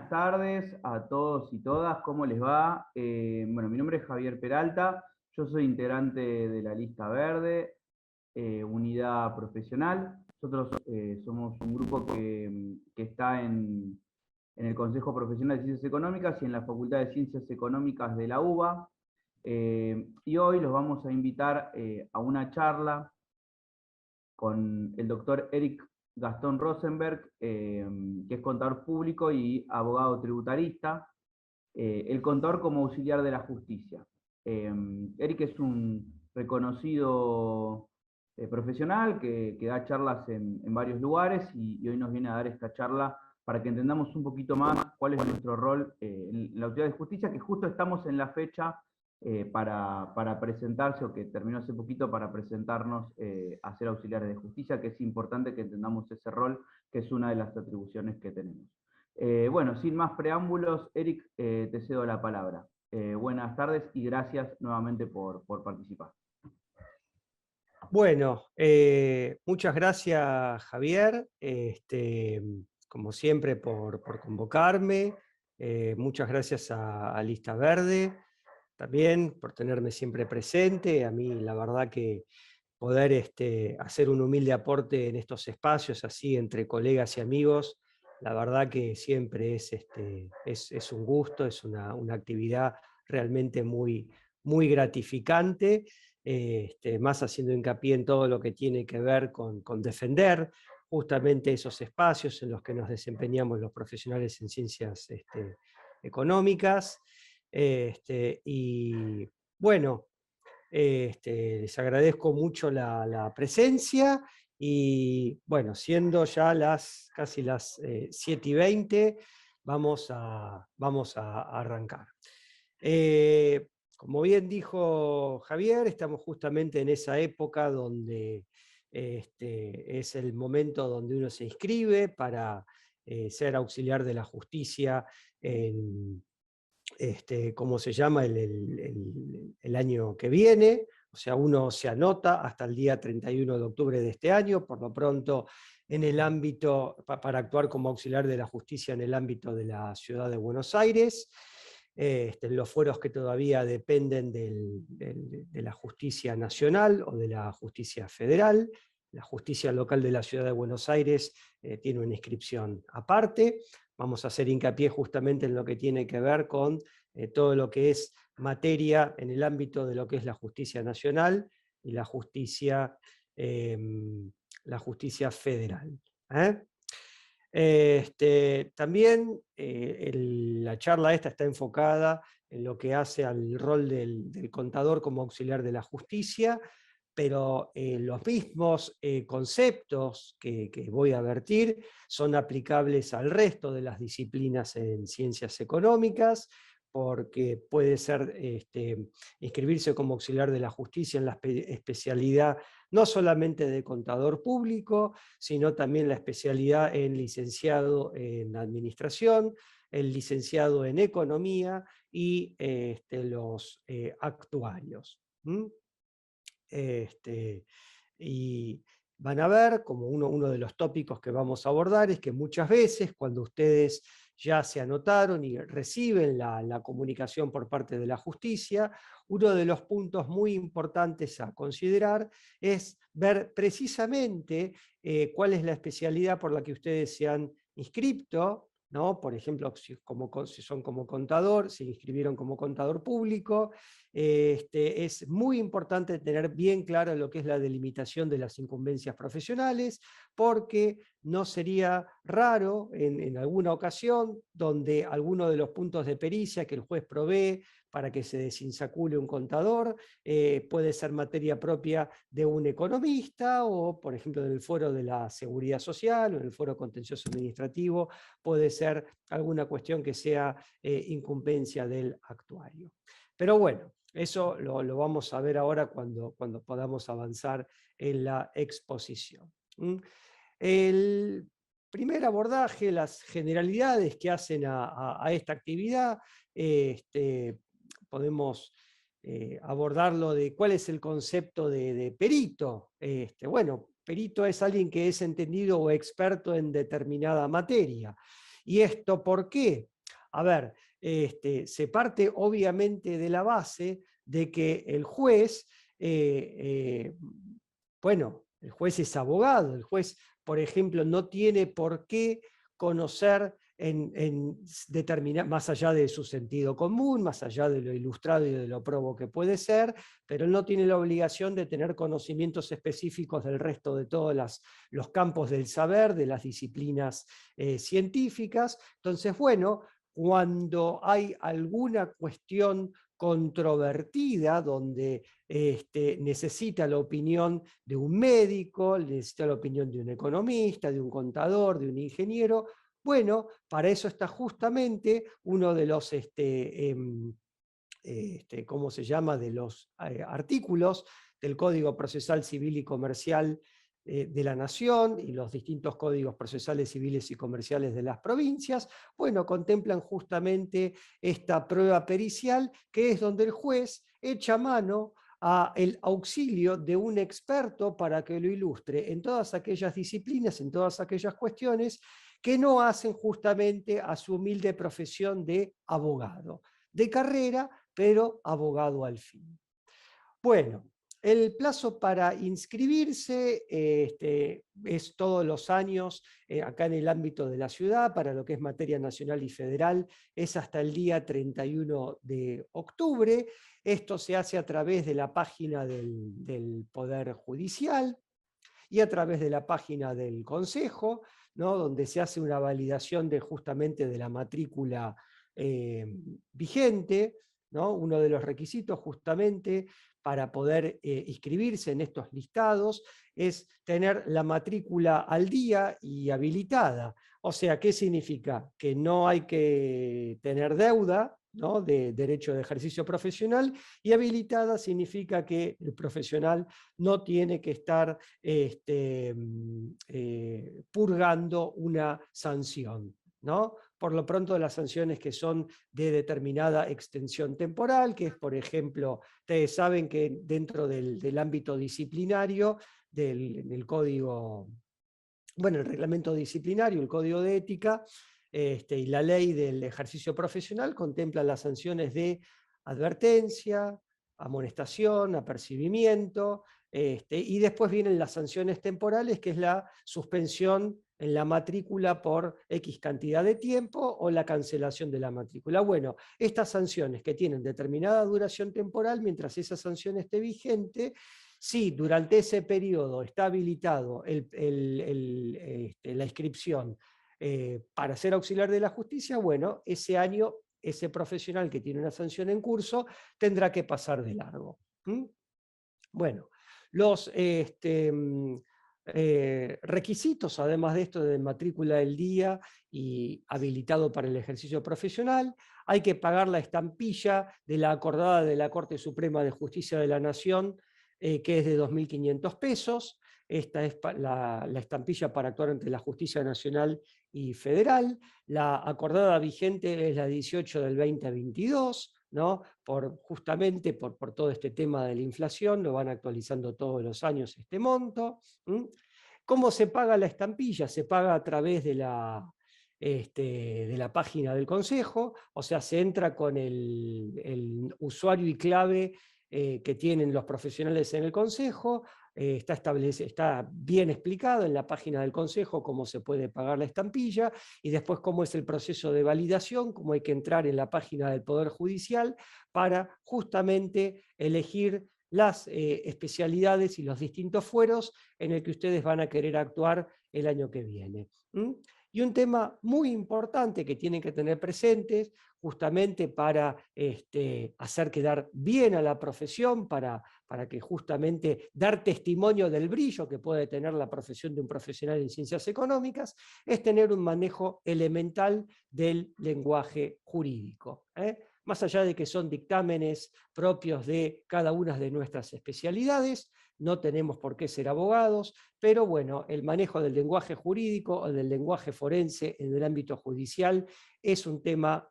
Buenas tardes a todos y todas, ¿cómo les va? Bueno, mi nombre es Javier Peralta, yo soy integrante de la Lista Verde, unidad profesional. Nosotros somos un grupo que está en el Consejo Profesional de Ciencias Económicas y en la Facultad de Ciencias Económicas de la UBA. Y hoy los vamos a invitar a una charla con el doctor Eric Gastón Rosenberg, que es contador público y abogado tributarista, el contador como auxiliar de la justicia. Eric es un reconocido profesional que da charlas en varios lugares y hoy nos viene a dar esta charla para que entendamos un poquito más cuál es nuestro rol en la autoridad de justicia, que justo estamos en la fecha para presentarse, o que terminó hace poquito, para presentarnos a ser auxiliares de justicia, que es importante que entendamos ese rol, que es una de las atribuciones que tenemos. Bueno, sin más preámbulos, Eric, te cedo la palabra. Buenas tardes y gracias nuevamente por participar. Bueno, muchas gracias, Javier, como siempre, por convocarme. Muchas gracias a Lista Verde, también por tenerme siempre presente. A mí, la verdad que poder hacer un humilde aporte en estos espacios, así entre colegas y amigos, la verdad que siempre es un gusto, es una actividad realmente muy, muy gratificante, más haciendo hincapié en todo lo que tiene que ver con defender justamente esos espacios en los que nos desempeñamos los profesionales en ciencias económicas. Y bueno, les agradezco mucho la presencia y bueno, siendo ya casi las 7:20, vamos a arrancar. Como bien dijo Javier, estamos justamente en esa época donde es el momento donde uno se inscribe para ser auxiliar de la justicia en ¿cómo se llama? El año que viene. O sea, uno se anota hasta el día 31 de octubre de este año, por lo pronto en el ámbito, para actuar como auxiliar de la justicia en el ámbito de la ciudad de Buenos Aires, los fueros que todavía dependen de la justicia nacional o de la justicia federal. La justicia local de la ciudad de Buenos Aires tiene una inscripción aparte. Vamos a hacer hincapié justamente en lo que tiene que ver con todo lo que es materia en el ámbito de lo que es la justicia nacional y la justicia federal. También la charla esta está enfocada en lo que hace al rol del contador como auxiliar de la justicia, pero los mismos conceptos que voy a vertir son aplicables al resto de las disciplinas en ciencias económicas, porque puede ser inscribirse como auxiliar de la justicia en la especialidad no solamente de contador público, sino también la especialidad en licenciado en administración, el licenciado en economía y los actuarios. Y van a ver, como uno de los tópicos que vamos a abordar, es que muchas veces cuando ustedes ya se anotaron y reciben la comunicación por parte de la justicia, uno de los puntos muy importantes a considerar es ver precisamente cuál es la especialidad por la que ustedes se han inscrito, ¿no? Por ejemplo, si son como contador, se inscribieron como contador público. Es muy importante tener bien claro lo que es la delimitación de las incumbencias profesionales, porque no sería raro en alguna ocasión donde alguno de los puntos de pericia que el juez provee para que se desinsacule un contador puede ser materia propia de un economista, o por ejemplo en el foro de la seguridad social o en el foro contencioso administrativo puede ser alguna cuestión que sea incumbencia del actuario. Pero bueno, eso lo vamos a ver ahora cuando podamos avanzar en la exposición. El primer abordaje, las generalidades que hacen a esta actividad, podemos abordarlo de cuál es el concepto de perito. Bueno, perito es alguien que es entendido o experto en determinada materia. ¿Y esto por qué? A ver, se parte obviamente de la base de que el juez, bueno, el juez es abogado, el juez, por ejemplo, no tiene por qué conocer determinar, más allá de su sentido común, más allá de lo ilustrado y de lo probo que puede ser, pero él no tiene la obligación de tener conocimientos específicos del resto de todos los campos del saber, de las disciplinas científicas. Entonces, bueno, cuando hay alguna cuestión controvertida donde necesita la opinión de un médico, necesita la opinión de un economista, de un contador, de un ingeniero, bueno, para eso está justamente uno de los, ¿cómo se llama?, de los artículos del Código Procesal Civil y Comercial de la Nación y los distintos códigos procesales civiles y comerciales de las provincias, bueno, contemplan justamente esta prueba pericial, que es donde el juez echa mano al auxilio de un experto para que lo ilustre en todas aquellas disciplinas, en todas aquellas cuestiones que no hacen justamente a su humilde profesión de abogado, de carrera, pero abogado al fin. Bueno, el plazo para inscribirse es todos los años, acá en el ámbito de la ciudad, para lo que es materia nacional y federal, es hasta el día 31 de octubre. Esto se hace a través de la página del Poder Judicial y a través de la página del Consejo, ¿no?, donde se hace una validación justamente de la matrícula vigente, ¿no? Uno de los requisitos justamente para poder inscribirse en estos listados es tener la matrícula al día y habilitada. O sea, ¿qué significa? Que no hay que tener deuda, ¿no?, de derecho de ejercicio profesional, y habilitada significa que el profesional no tiene que estar purgando una sanción, ¿no? Por lo pronto, las sanciones que son de determinada extensión temporal, que es, por ejemplo, ustedes saben que dentro del ámbito disciplinario del código, bueno, el reglamento disciplinario, el código de ética y la ley del ejercicio profesional contemplan las sanciones de advertencia, amonestación, apercibimiento, y después vienen las sanciones temporales, que es la suspensión en la matrícula por X cantidad de tiempo o la cancelación de la matrícula. Bueno, estas sanciones que tienen determinada duración temporal, mientras esa sanción esté vigente, si durante ese periodo está habilitado la inscripción para ser auxiliar de la justicia, bueno, ese año ese profesional que tiene una sanción en curso tendrá que pasar de largo. Bueno, los requisitos, además de esto de matrícula del día y habilitado para el ejercicio profesional, hay que pagar la estampilla de la acordada de la Corte Suprema de Justicia de la Nación, que es de 2.500 pesos. Esta es la estampilla para actuar ante la Justicia Nacional y Federal. La acordada vigente es la 18 del 2022, ¿no? Justamente por todo este tema de la inflación, lo van actualizando todos los años este monto. ¿Cómo se paga la estampilla? Se paga a través de la página del Consejo, o sea, se entra con el usuario y clave que tienen los profesionales en el Consejo. Está bien explicado en la página del Consejo cómo se puede pagar la estampilla y después cómo es el proceso de validación, cómo hay que entrar en la página del Poder Judicial para justamente elegir las especialidades y los distintos fueros en el que ustedes van a querer actuar el año que viene. Y un tema muy importante que tienen que tener presentes, justamente para hacer quedar bien a la profesión, para que justamente dar testimonio del brillo que puede tener la profesión de un profesional en ciencias económicas, es tener un manejo elemental del lenguaje jurídico. Más allá de que son dictámenes propios de cada una de nuestras especialidades, no tenemos por qué ser abogados, pero bueno, el manejo del lenguaje jurídico o del lenguaje forense en el ámbito judicial es un tema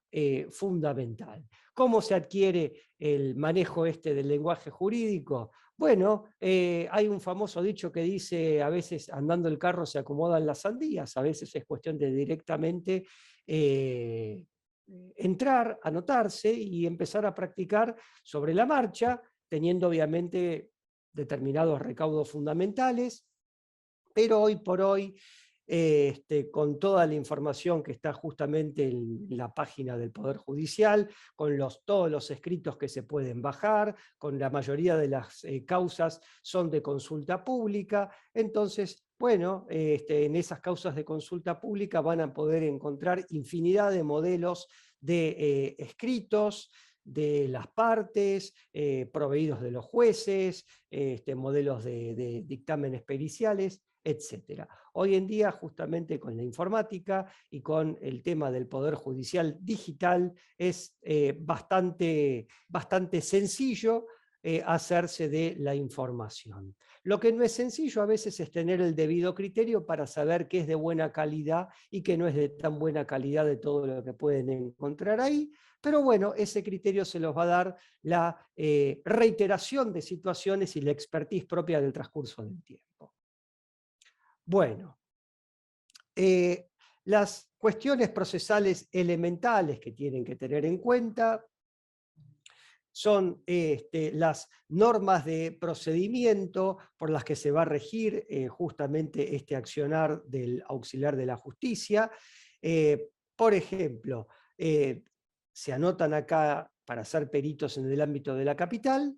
fundamental. ¿Cómo se adquiere el manejo del lenguaje jurídico? Bueno, hay un famoso dicho que dice: a veces andando el carro se acomodan las sandías, a veces es cuestión de directamente entrar, anotarse y empezar a practicar sobre la marcha, teniendo obviamente determinados recaudos fundamentales, pero hoy por hoy, con toda la información que está justamente en la página del Poder Judicial, con todos los escritos que se pueden bajar, con la mayoría de las causas son de consulta pública, entonces, bueno, en esas causas de consulta pública van a poder encontrar infinidad de modelos de escritos, de las partes, proveídos de los jueces, modelos de dictámenes periciales, etc. Hoy en día, justamente con la informática y con el tema del Poder Judicial digital, es bastante sencillo hacerse de la información. Lo que no es sencillo a veces es tener el debido criterio para saber qué es de buena calidad y qué no es de tan buena calidad de todo lo que pueden encontrar ahí, pero bueno, ese criterio se los va a dar la reiteración de situaciones y la expertise propia del transcurso del tiempo. Bueno, las cuestiones procesales elementales que tienen que tener en cuenta son las normas de procedimiento por las que se va a regir justamente este accionar del auxiliar de la justicia. Por ejemplo, se anotan acá para ser peritos en el ámbito de la capital,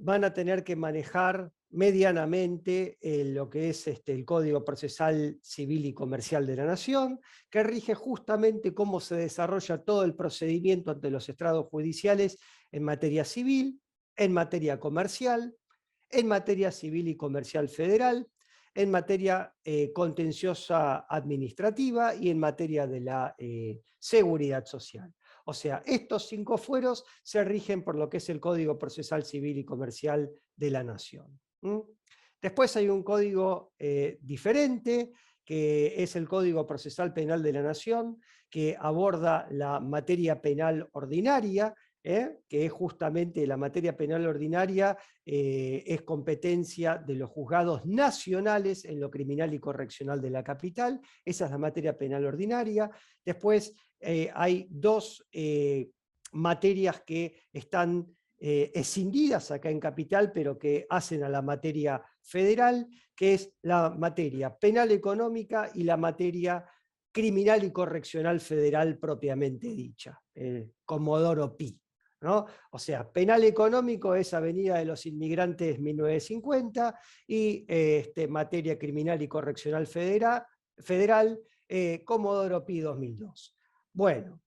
van a tener que manejar medianamente lo que es el Código Procesal Civil y Comercial de la Nación, que rige justamente cómo se desarrolla todo el procedimiento ante los estrados judiciales en materia civil, en materia comercial, en materia civil y comercial federal, en materia contenciosa administrativa y en materia de la seguridad social. O sea, estos 5 fueros se rigen por lo que es el Código Procesal Civil y Comercial de la Nación. Después hay un código diferente, que es el Código Procesal Penal de la Nación, que aborda la materia penal ordinaria, que es justamente la materia penal ordinaria, es competencia de los juzgados nacionales en lo criminal y correccional de la capital. Esa es la materia penal ordinaria. Después hay 2 materias que están escindidas acá en Capital, pero que hacen a la materia federal, que es la materia penal económica y la materia criminal y correccional federal propiamente dicha, Comodoro Pi, ¿no? O sea, penal económico es Avenida de los Inmigrantes 1950 y materia criminal y correccional federal Comodoro Pi 2002. Bueno,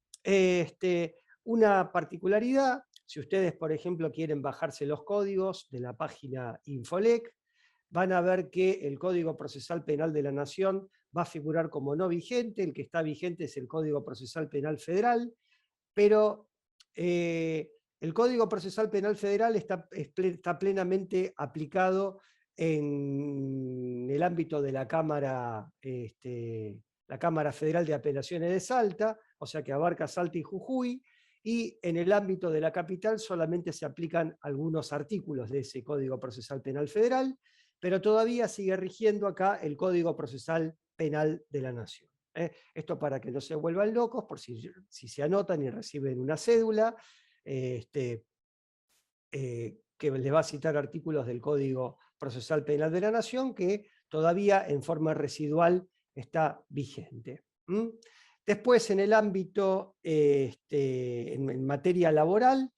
una particularidad, si ustedes, por ejemplo, quieren bajarse los códigos de la página Infolec, van a ver que el Código Procesal Penal de la Nación va a figurar como no vigente, el que está vigente es el Código Procesal Penal Federal, pero el Código Procesal Penal Federal está plenamente aplicado en el ámbito de la Cámara Federal de Apelaciones de Salta, o sea que abarca Salta y Jujuy, y en el ámbito de la capital solamente se aplican algunos artículos de ese Código Procesal Penal Federal, pero todavía sigue rigiendo acá el Código Procesal Penal de la Nación. Esto para que no se vuelvan locos, por si se anotan y reciben una cédula, que les va a citar artículos del Código Procesal Penal de la Nación que todavía en forma residual está vigente. Después, en el ámbito, en materia laboral,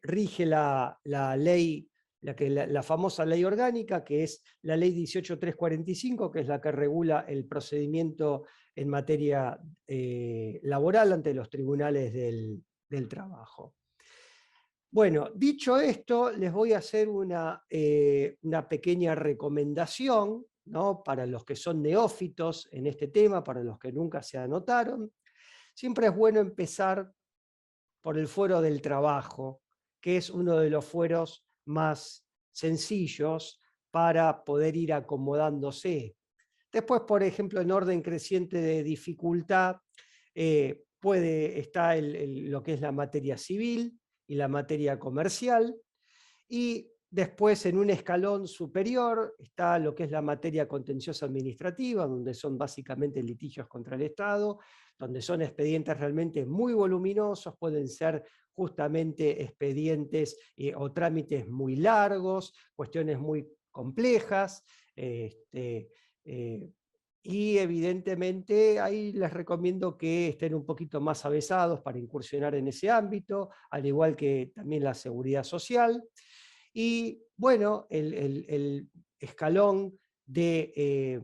rige la ley, la famosa ley orgánica, que es la ley 18345, que es la que regula el procedimiento en materia laboral ante los tribunales del trabajo. Bueno, dicho esto, les voy a hacer una pequeña recomendación, ¿no? Para los que son neófitos en este tema, para los que nunca se anotaron. Siempre es bueno empezar por el fuero del trabajo, que es uno de los fueros más sencillos para poder ir acomodándose. Después, por ejemplo, en orden creciente de dificultad, está lo que es la materia civil y la materia comercial, y Después, en un escalón superior, está lo que es la materia contenciosa administrativa, donde son básicamente litigios contra el Estado, donde son expedientes realmente muy voluminosos, pueden ser justamente expedientes o trámites muy largos, cuestiones muy complejas, y evidentemente ahí les recomiendo que estén un poquito más avesados para incursionar en ese ámbito, al igual que también la seguridad social. Y bueno, el escalón de,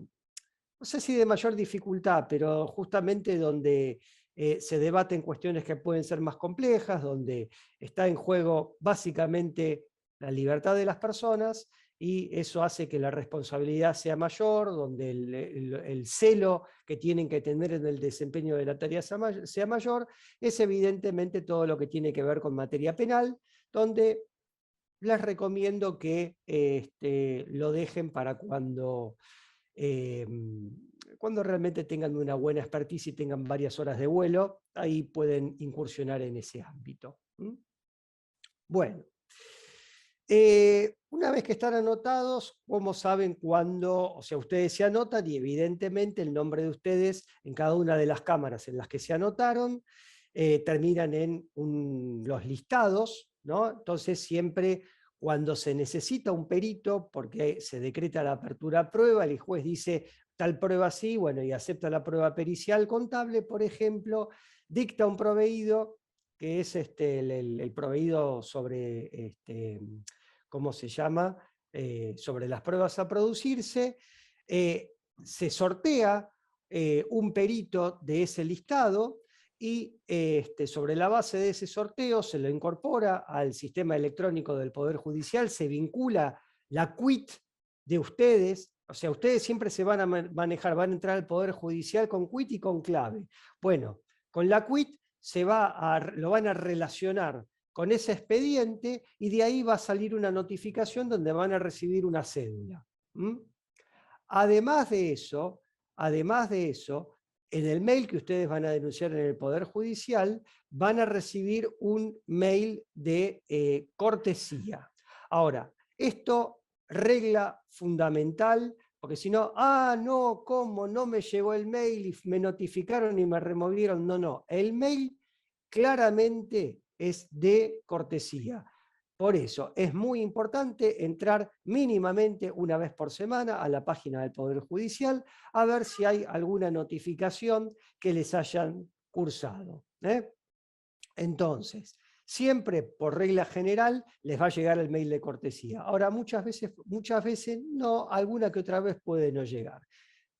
no sé si de mayor dificultad, pero justamente donde se debaten cuestiones que pueden ser más complejas, donde está en juego básicamente la libertad de las personas, y eso hace que la responsabilidad sea mayor, donde el celo que tienen que tener en el desempeño de la tarea sea mayor, es evidentemente todo lo que tiene que ver con materia penal, donde les recomiendo que lo dejen para eh, cuando realmente tengan una buena expertise y tengan varias horas de vuelo, ahí pueden incursionar en ese ámbito. Bueno, una vez que están anotados, ¿cómo saben cuándo? O sea, ustedes se anotan y evidentemente el nombre de ustedes en cada una de las cámaras en las que se anotaron terminan en los listados, ¿no? Entonces siempre cuando se necesita un perito, porque se decreta la apertura a prueba, el juez dice tal prueba sí, bueno, y acepta la prueba pericial contable, por ejemplo, dicta un proveído, que es el proveído sobre, ¿cómo se llama? Sobre las pruebas a producirse, se sortea un perito de ese listado, y sobre la base de ese sorteo se lo incorpora al sistema electrónico del Poder Judicial, se vincula la quit de ustedes, o sea, ustedes siempre se van a manejar, van a entrar al Poder Judicial con quit y con clave. Bueno, con la quit lo van a relacionar con ese expediente y de ahí va a salir una notificación donde van a recibir una cédula. Además de eso, en el mail que ustedes van a denunciar en el Poder Judicial, van a recibir un mail de cortesía. Ahora, esto regla fundamental, porque si no, no, ¿cómo? No me llegó el mail y me notificaron y me removieron. No, no, el mail claramente es de cortesía. Por eso es muy importante entrar mínimamente una vez por semana a la página del Poder Judicial a ver si hay alguna notificación que les hayan cursado. Entonces, siempre por regla general les va a llegar el mail de cortesía. Ahora, muchas veces no, alguna que otra vez puede no llegar.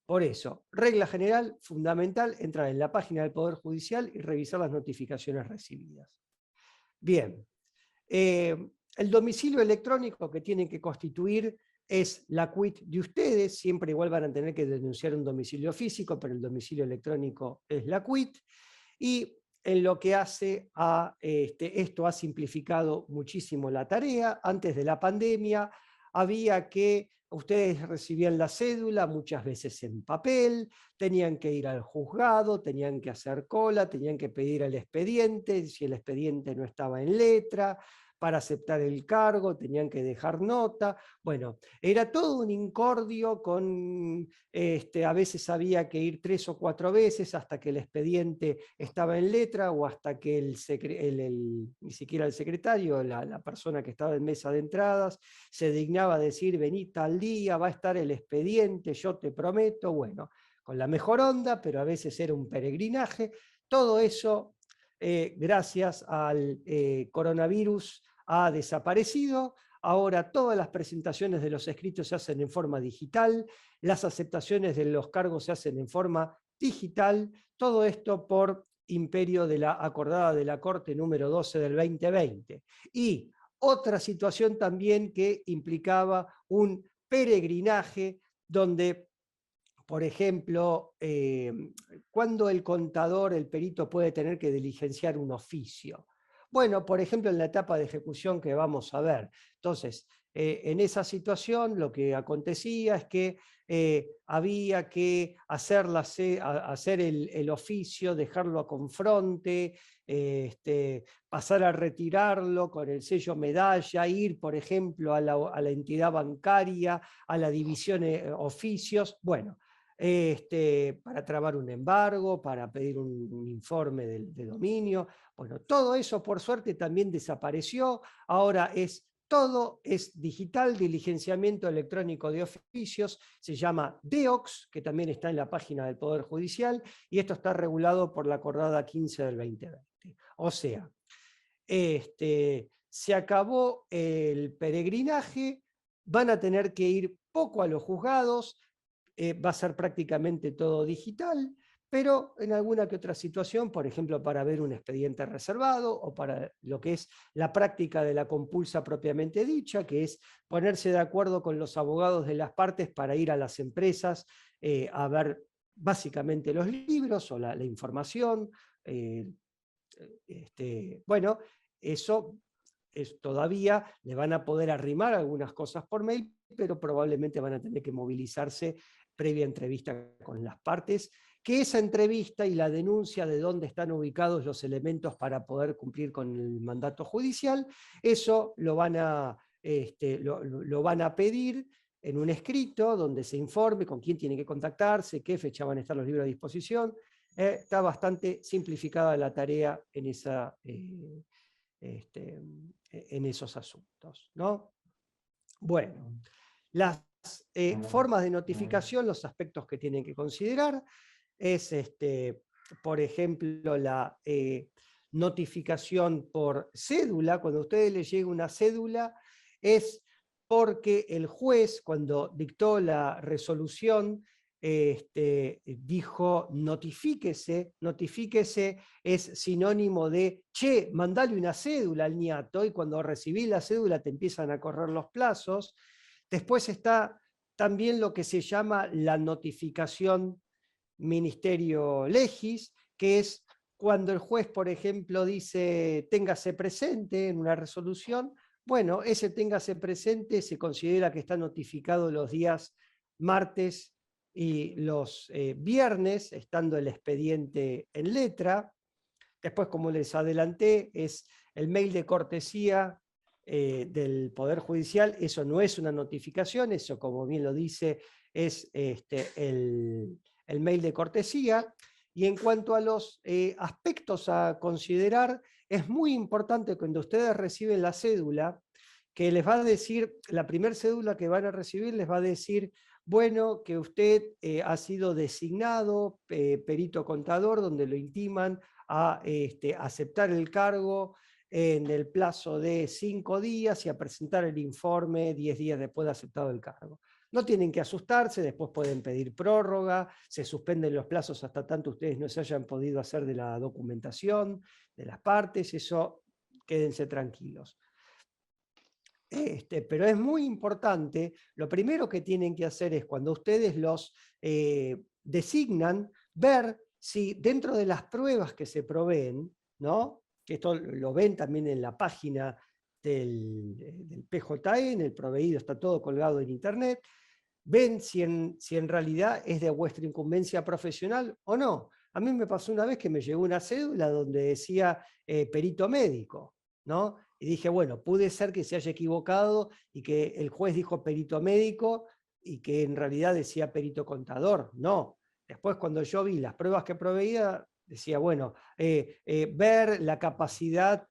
Por eso, regla general, fundamental, entrar en la página del Poder Judicial y revisar las notificaciones recibidas. Bien. El domicilio electrónico que tienen que constituir es la quit de ustedes, siempre igual van a tener que denunciar un domicilio físico, pero el domicilio electrónico es la quit, y en lo que hace a esto ha simplificado muchísimo la tarea. Antes de la pandemia había que ustedes recibían la cédula muchas veces en papel, tenían que ir al juzgado, tenían que hacer cola, tenían que pedir el expediente, si el expediente no estaba en letra, para aceptar el cargo, tenían que dejar nota. Bueno, era todo un incordio con, a veces había que ir 3 o 4 veces hasta que el expediente estaba en letra o hasta que ni siquiera el secretario, la persona que estaba en mesa de entradas, se dignaba a decir, vení tal día, va a estar el expediente, yo te prometo, bueno, con la mejor onda, pero a veces era un peregrinaje. Todo eso, gracias al coronavirus, ha desaparecido. Ahora todas las presentaciones de los escritos se hacen en forma digital, las aceptaciones de los cargos se hacen en forma digital, todo esto por imperio de la acordada de la Corte número 12 del 2020. Y otra situación también que implicaba un peregrinaje donde, por ejemplo, cuando el contador, el perito puede tener que diligenciar un oficio. Bueno, por ejemplo, en la etapa de ejecución que vamos a ver. Entonces, en esa situación lo que acontecía es que había que hacer el oficio, dejarlo a confronte, pasar a retirarlo con el sello medalla, ir, por ejemplo, a la entidad bancaria, a la división oficios, bueno, para trabar un embargo, para pedir un informe de dominio. Bueno, todo eso por suerte también desapareció, ahora todo es digital, diligenciamiento electrónico de oficios, se llama DEOX, que también está en la página del Poder Judicial, y esto está regulado por la acordada 15 del 2020. O sea, se acabó el peregrinaje, van a tener que ir poco a los juzgados, va a ser prácticamente todo digital, pero en alguna que otra situación, por ejemplo, para ver un expediente reservado o para lo que es la práctica de la compulsa propiamente dicha, que es ponerse de acuerdo con los abogados de las partes para ir a las empresas a ver básicamente los libros o la información. Bueno, eso todavía le van a poder arrimar algunas cosas por mail, pero probablemente van a tener que movilizarse previa entrevista con las partes, que esa entrevista y la denuncia de dónde están ubicados los elementos para poder cumplir con el mandato judicial, eso lo van a pedir en un escrito donde se informe con quién tiene que contactarse, qué fecha van a estar los libros a disposición. Está bastante simplificada la tarea en esos asuntos, ¿no? Bueno, las formas de notificación, los aspectos que tienen que considerar, es, por ejemplo, la notificación por cédula. Cuando a ustedes les llega una cédula, es porque el juez, cuando dictó la resolución, dijo notifíquese. Notifíquese es sinónimo de, che, mandale una cédula al ñato, y cuando recibís la cédula te empiezan a correr los plazos. Después está también lo que se llama la notificación ministerio legis, que es cuando el juez, por ejemplo, dice téngase presente en una resolución. Bueno, ese téngase presente se considera que está notificado los días martes y los viernes, estando el expediente en letra. Después, como les adelanté, es el mail de cortesía del Poder Judicial. Eso no es una notificación, eso, como bien lo dice, es el mail de cortesía. Y en cuanto a los aspectos a considerar, es muy importante cuando ustedes reciben la cédula, que les va a decir, la primera cédula que van a recibir les va a decir, bueno, que usted ha sido designado perito contador, donde lo intiman a aceptar el cargo en el plazo de 5 días y a presentar el informe 10 días después de aceptado el cargo. No tienen que asustarse, después pueden pedir prórroga, se suspenden los plazos hasta tanto ustedes no se hayan podido hacer de la documentación, de las partes, eso quédense tranquilos. Pero es muy importante, lo primero que tienen que hacer es cuando ustedes los designan, ver si dentro de las pruebas que se proveen, ¿no? Que esto lo ven también en la página del PJN, el proveído está todo colgado en internet, ven si en realidad es de vuestra incumbencia profesional o no. A mí me pasó una vez que me llegó una cédula donde decía perito médico, ¿no? Y dije, bueno, puede ser que se haya equivocado y que el juez dijo perito médico y que en realidad decía perito contador. No. Después, cuando yo vi las pruebas que proveía, decía, bueno, ver la capacidad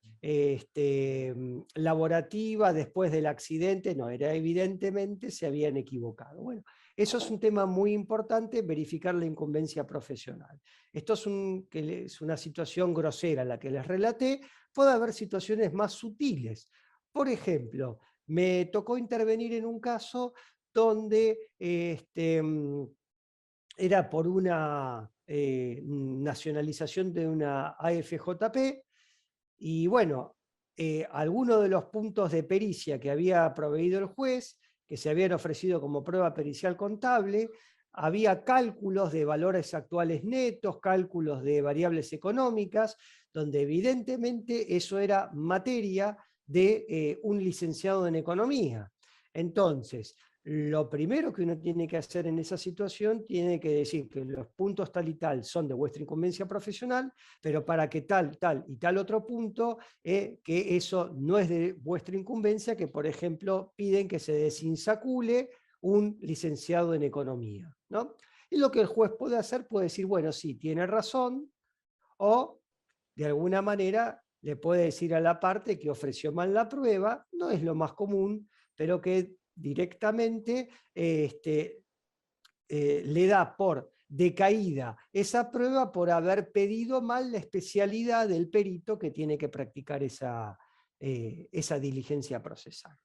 laborativa después del accidente, no, era evidentemente se habían equivocado. Bueno, eso es un tema muy importante, verificar la incumbencia profesional. Esto es una situación grosera la que les relaté. Puede haber situaciones más sutiles. Por ejemplo, me tocó intervenir en un caso donde era por una nacionalización de una AFJP, y bueno, algunos de los puntos de pericia que había proveído el juez, que se habían ofrecido como prueba pericial contable, había cálculos de valores actuales netos, cálculos de variables económicas, donde evidentemente eso era materia de un licenciado en economía. Entonces, lo primero que uno tiene que hacer en esa situación, tiene que decir que los puntos tal y tal son de vuestra incumbencia profesional, pero para que tal, tal y tal otro punto, que eso no es de vuestra incumbencia, que por ejemplo piden que se desinsacule un licenciado en economía, ¿no? Y lo que el juez puede hacer, puede decir, bueno, sí, tiene razón, o de alguna manera le puede decir a la parte que ofreció mal la prueba, no es lo más común, pero que directamente le da por decaída esa prueba por haber pedido mal la especialidad del perito que tiene que practicar esa diligencia procesal.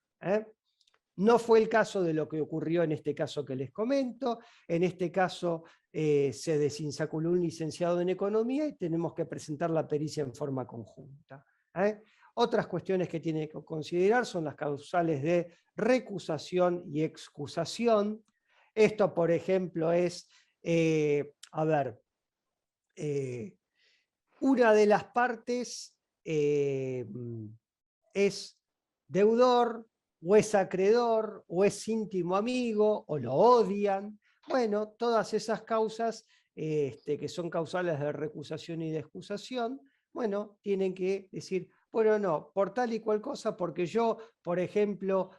No fue el caso de lo que ocurrió en este caso que les comento. En este caso se desinsaculó un licenciado en economía y tenemos que presentar la pericia en forma conjunta. Otras cuestiones que tiene que considerar son las causales de recusación y excusación. Esto, por ejemplo, es, una de las partes es deudor, o es acreedor, o es íntimo amigo, o lo odian. Bueno, todas esas causas que son causales de recusación y de excusación, bueno, tienen que decir, bueno, no, por tal y cual cosa, porque yo, por ejemplo,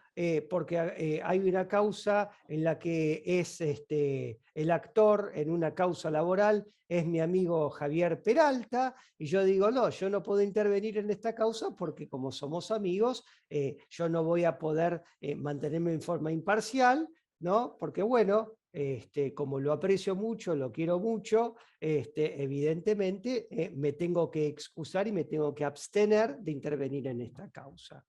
porque hay una causa en la que es el actor en una causa laboral, es mi amigo Javier Peralta, y yo digo, no, yo no puedo intervenir en esta causa porque como somos amigos, yo no voy a poder mantenerme en forma imparcial, ¿no? Porque bueno, como lo aprecio mucho, lo quiero mucho, evidentemente me tengo que excusar y me tengo que abstener de intervenir en esta causa.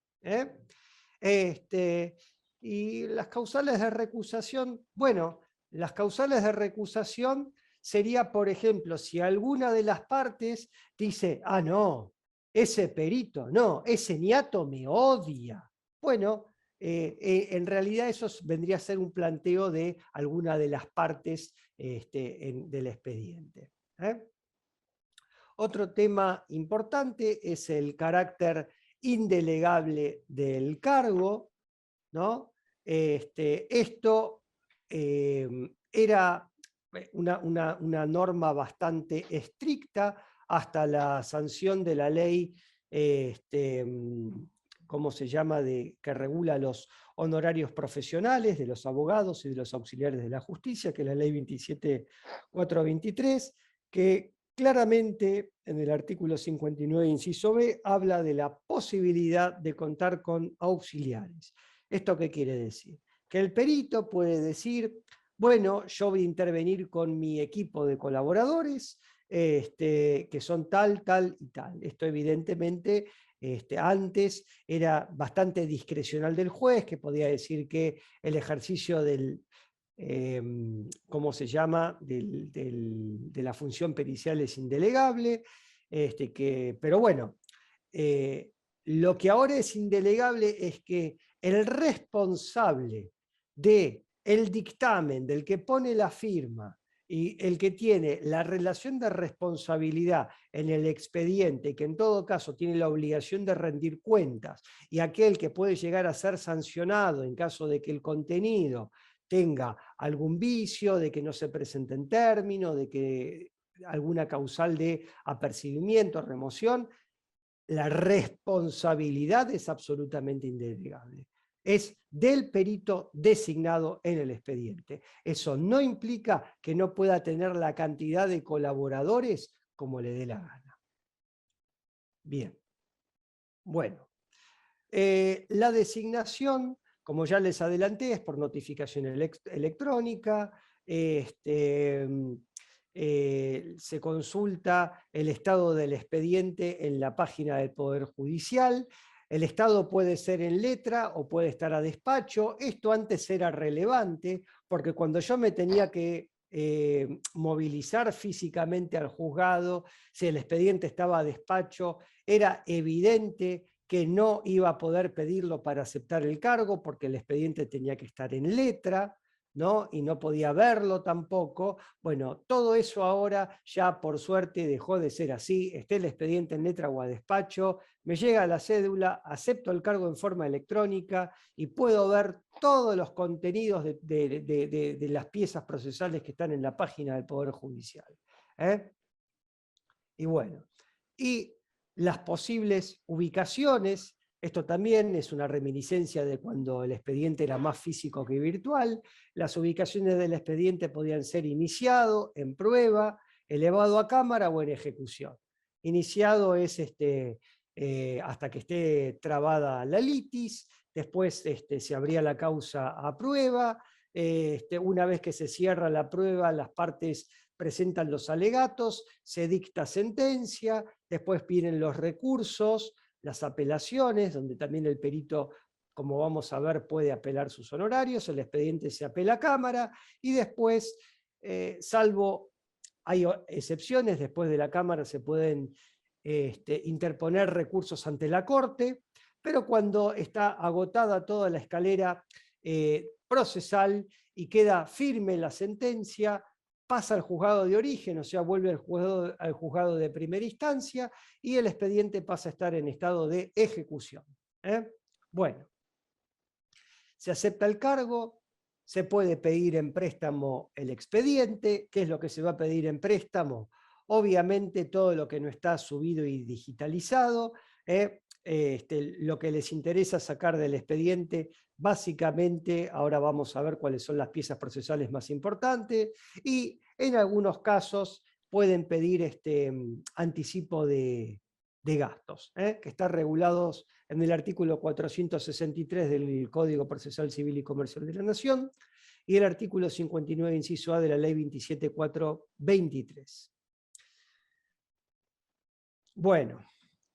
Y las causales de recusación, bueno, las causales de recusación sería, por ejemplo, si alguna de las partes dice, ah, no, ese perito, no, ese niato me odia. Bueno, en realidad eso vendría a ser un planteo de alguna de las partes del expediente. Otro tema importante es el carácter indelegable del cargo, ¿no? Esto era una norma bastante estricta hasta la sanción de la ley, ¿cómo se llama?, que regula los honorarios profesionales de los abogados y de los auxiliares de la justicia, que es la ley 27.423, que claramente en el artículo 59, inciso B, habla de la posibilidad de contar con auxiliares. ¿Esto qué quiere decir? Que el perito puede decir, bueno, yo voy a intervenir con mi equipo de colaboradores, que son tal, tal y tal. Esto evidentemente antes era bastante discrecional del juez, que podía decir que el ejercicio del, ¿cómo se llama?, de la función pericial es indelegable, pero bueno, lo que ahora es indelegable es que el responsable del dictamen, del que pone la firma y el que tiene la relación de responsabilidad en el expediente, que en todo caso tiene la obligación de rendir cuentas, y aquel que puede llegar a ser sancionado en caso de que el contenido tenga algún vicio, de que no se presente en término, de que alguna causal de apercibimiento, remoción, la responsabilidad es absolutamente indelegable. Es del perito designado en el expediente. Eso no implica que no pueda tener la cantidad de colaboradores como le dé la gana. Bien. Bueno. La designación, como ya les adelanté, es por notificación electrónica. Se consulta el estado del expediente en la página del Poder Judicial. El estado puede ser en letra o puede estar a despacho. Esto antes era relevante porque cuando yo me tenía que movilizar físicamente al juzgado, si el expediente estaba a despacho, era evidente que no iba a poder pedirlo para aceptar el cargo porque el expediente tenía que estar en letra, ¿no? Y no podía verlo tampoco. Bueno, todo eso ahora ya por suerte dejó de ser así. Está el expediente en letra o a despacho, me llega la cédula, acepto el cargo en forma electrónica y puedo ver todos los contenidos de las piezas procesales que están en la página del Poder Judicial. Y bueno, y las posibles ubicaciones. Esto también es una reminiscencia de cuando el expediente era más físico que virtual. Las ubicaciones del expediente podían ser iniciado, en prueba, elevado a cámara o en ejecución. Iniciado es hasta que esté trabada la litis, después se abría la causa a prueba, una vez que se cierra la prueba, las partes presentan los alegatos, se dicta sentencia, después vienen los recursos, las apelaciones, donde también el perito, como vamos a ver, puede apelar sus honorarios, el expediente se apela a cámara y después, salvo hay excepciones, después de la cámara se pueden interponer recursos ante la Corte, pero cuando está agotada toda la escalera procesal y queda firme la sentencia, pasa al juzgado de origen, o sea, vuelve al juzgado de primera instancia y el expediente pasa a estar en estado de ejecución. Bueno, se acepta el cargo, se puede pedir en préstamo el expediente. ¿Qué es lo que se va a pedir en préstamo? Obviamente todo lo que no está subido y digitalizado. Lo que les interesa sacar del expediente, básicamente, ahora vamos a ver cuáles son las piezas procesales más importantes, y en algunos casos pueden pedir anticipo de gastos, que están regulados en el artículo 463 del Código Procesal Civil y Comercial de la Nación y el artículo 59, inciso A de la Ley 27.423. Bueno,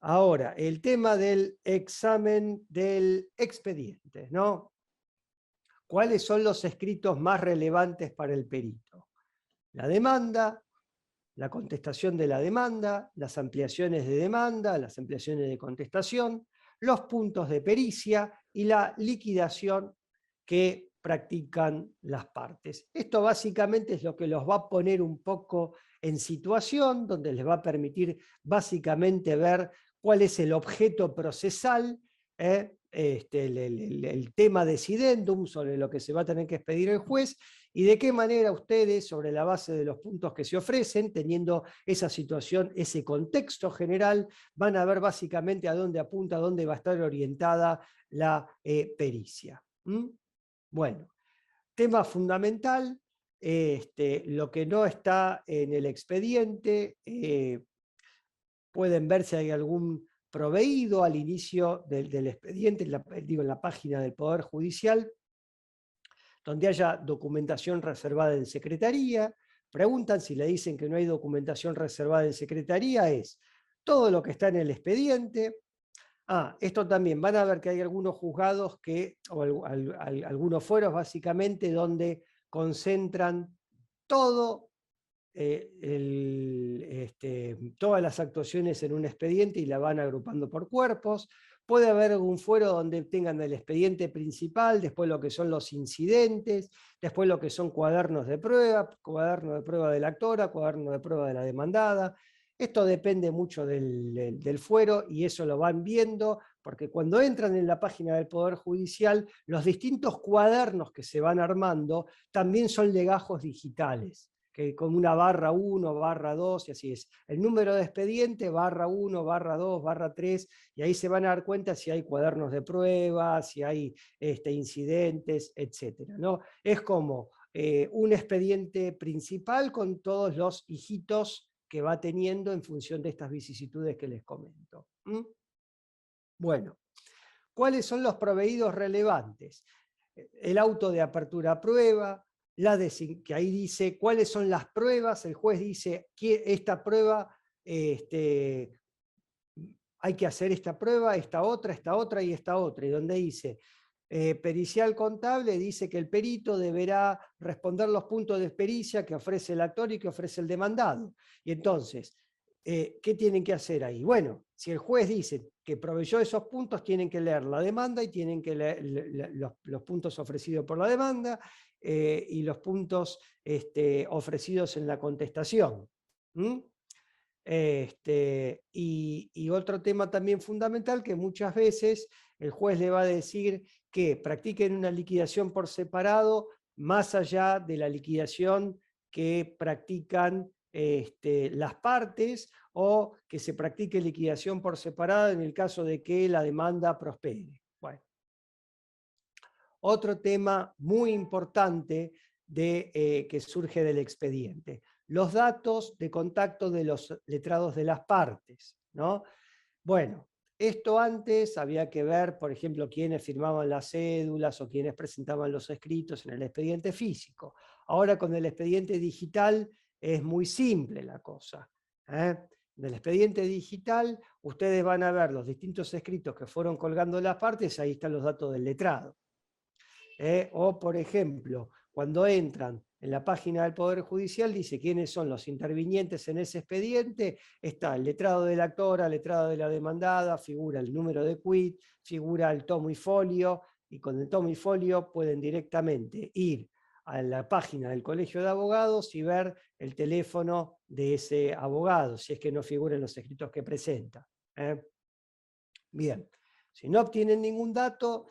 ahora, el tema del examen del expediente, ¿no? ¿Cuáles son los escritos más relevantes para el perito? La demanda, la contestación de la demanda, las ampliaciones de demanda, las ampliaciones de contestación, los puntos de pericia y la liquidación que practican las partes. Esto básicamente es lo que los va a poner un poco en situación, donde les va a permitir básicamente ver cuál es el objeto procesal, el tema decidendum sobre lo que se va a tener que expedir el juez y de qué manera ustedes, sobre la base de los puntos que se ofrecen, teniendo esa situación, ese contexto general, van a ver básicamente a dónde apunta, a dónde va a estar orientada la pericia. Bueno, tema fundamental, lo que no está en el expediente, pueden ver si hay algún proveído al inicio del expediente, en la página del Poder Judicial, donde haya documentación reservada en secretaría. Preguntan si le dicen que no hay documentación reservada en secretaría, es todo lo que está en el expediente. Esto también, van a ver que hay algunos juzgados o algunos fueros básicamente donde concentran todo, todas las actuaciones en un expediente y la van agrupando por cuerpos. Puede haber algún fuero donde tengan el expediente principal, después lo que son los incidentes, después lo que son cuadernos de prueba, cuaderno de prueba de la actora, cuaderno de prueba de la demandada. Esto depende mucho del fuero y eso lo van viendo, porque cuando entran en la página del Poder Judicial, los distintos cuadernos que se van armando también son legajos digitales, que con una /1, /2, y así es. El número de expediente, /1, /2, /3, y ahí se van a dar cuenta si hay cuadernos de prueba, si hay incidentes, etc., ¿no? Es como un expediente principal con todos los hijitos que va teniendo en función de estas vicisitudes que les comento. Bueno, ¿cuáles son los proveídos relevantes? El auto de apertura a prueba, que ahí dice cuáles son las pruebas, el juez dice que esta prueba, hay que hacer esta prueba, esta otra y esta otra, y donde dice pericial contable, dice que el perito deberá responder los puntos de pericia que ofrece el actor y que ofrece el demandado. Y entonces, ¿qué tienen que hacer ahí? Bueno, si el juez dice que proveyó esos puntos, tienen que leer la demanda y tienen que leer los puntos ofrecidos por la demanda y los puntos ofrecidos en la contestación. ¿Mm? Y otro tema también fundamental, que muchas veces el juez le va a decir que practiquen una liquidación por separado más allá de la liquidación que practican las partes, o que se practique liquidación por separado en el caso de que la demanda prospere. Bueno. Otro tema muy importante que surge del expediente: los datos de contacto de los letrados de las partes, ¿no? Bueno, esto antes había que ver, por ejemplo, quiénes firmaban las cédulas o quiénes presentaban los escritos en el expediente físico. Ahora con el expediente digital es muy simple la cosa. En el expediente digital ustedes van a ver los distintos escritos que fueron colgando las partes, ahí están los datos del letrado. O, por ejemplo, cuando entran en la página del Poder Judicial, dice quiénes son los intervinientes en ese expediente, está el letrado de la actora, el letrado de la demandada, figura el número de quit, figura el tomo y folio, y con el tomo y folio pueden directamente ir a la página del Colegio de Abogados y ver el teléfono de ese abogado, si es que no figura en los escritos que presenta. Bien, si no obtienen ningún dato,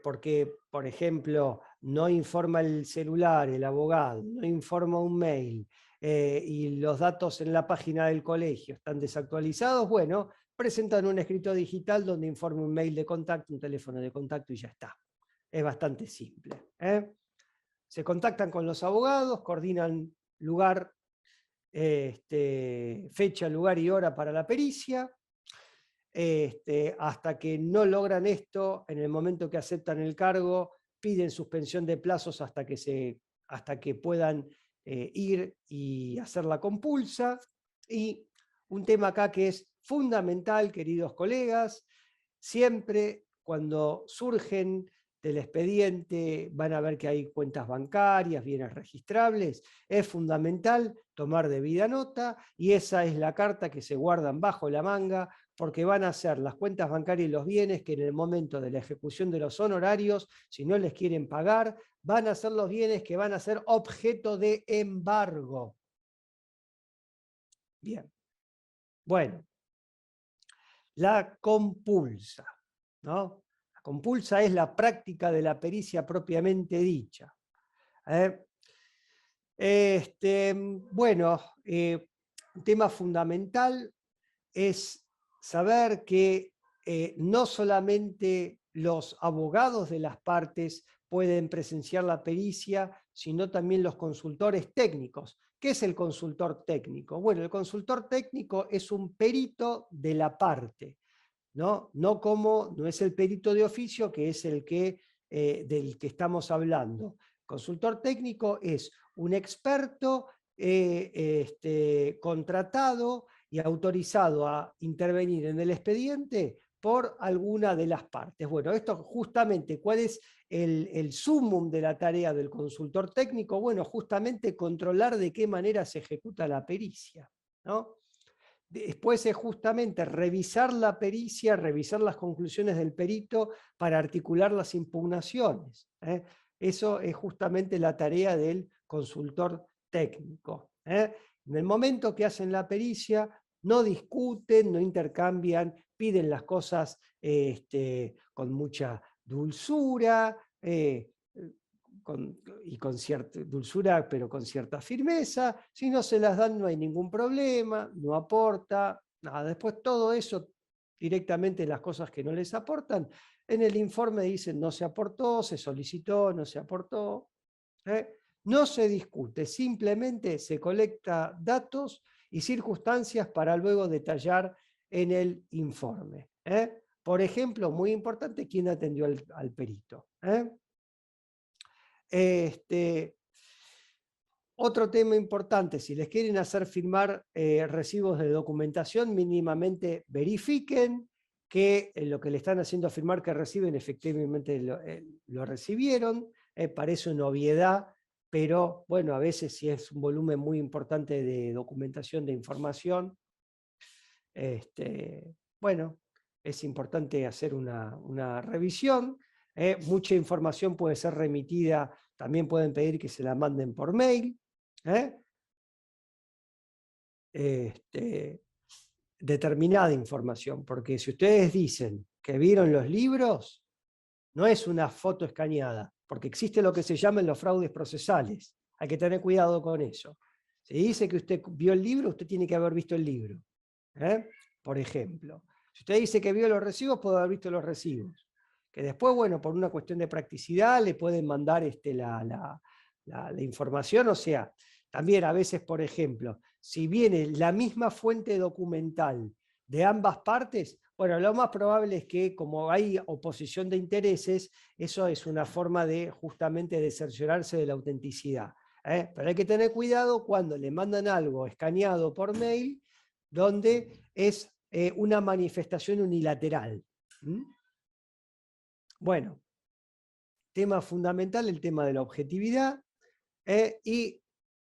porque, por ejemplo, no informa el celular, el abogado, no informa un mail, y los datos en la página del colegio están desactualizados, bueno, presentan un escrito digital donde informe un mail de contacto, un teléfono de contacto y ya está. Es bastante simple. Se contactan con los abogados, coordinan lugar, fecha, lugar y hora para la pericia. Hasta que no logran esto, en el momento que aceptan el cargo, piden suspensión de plazos hasta que puedan ir y hacer la compulsa. Y un tema acá que es fundamental, queridos colegas: siempre cuando surgen del expediente van a ver que hay cuentas bancarias, bienes registrables. Es fundamental tomar debida nota, y esa es la carta que se guardan bajo la manga, porque van a ser las cuentas bancarias y los bienes que en el momento de la ejecución de los honorarios, si no les quieren pagar, van a ser los bienes que van a ser objeto de embargo. Bien. Bueno, la compulsa, ¿no? La compulsa es la práctica de la pericia propiamente dicha. Bueno, un tema fundamental es saber que no solamente los abogados de las partes pueden presenciar la pericia, sino también los consultores técnicos. ¿Qué es el consultor técnico? Bueno, el consultor técnico es un perito de la parte, ¿no? No es el perito de oficio, que es el del que estamos hablando. Consultor técnico es un experto contratado y autorizado a intervenir en el expediente por alguna de las partes. Bueno, esto justamente, ¿cuál es el sumum de la tarea del consultor técnico? Bueno, justamente controlar de qué manera se ejecuta la pericia, ¿no? Después es justamente revisar la pericia, revisar las conclusiones del perito para articular las impugnaciones. Eso es justamente la tarea del consultor técnico. En el momento que hacen la pericia, no discuten, no intercambian, piden las cosas con mucha dulzura, con cierta dulzura, pero con cierta firmeza. Si no se las dan, no hay ningún problema, no aporta nada. Después todo eso, directamente las cosas que no les aportan, en el informe dicen no se aportó, se solicitó, no se aportó. No se discute, simplemente se colecta datos y circunstancias para luego detallar en el informe. Por ejemplo, muy importante, quién atendió al perito. Otro tema importante: si les quieren hacer firmar recibos de documentación, mínimamente verifiquen que lo que le están haciendo firmar que reciben efectivamente lo recibieron. Parece una obviedad, pero bueno, a veces si es un volumen muy importante de documentación, de información, Bueno, es importante hacer una revisión. Mucha información puede ser remitida, también pueden pedir que se la manden por mail. Determinada información, porque si ustedes dicen que vieron los libros, no es una foto escaneada, porque existe lo que se llaman los fraudes procesales. Hay que tener cuidado con eso. Si dice que usted vio el libro, usted tiene que haber visto el libro. Por ejemplo, si usted dice que vio los recibos, puede haber visto los recibos. Que después, bueno, por una cuestión de practicidad, le pueden mandar la información. O sea, también a veces, por ejemplo, si viene la misma fuente documental de ambas partes, bueno, lo más probable es que, como hay oposición de intereses, eso es una forma de justamente de cerciorarse de la autenticidad. Pero hay que tener cuidado cuando le mandan algo escaneado por mail, donde es una manifestación unilateral. Bueno, tema fundamental, el tema de la objetividad, y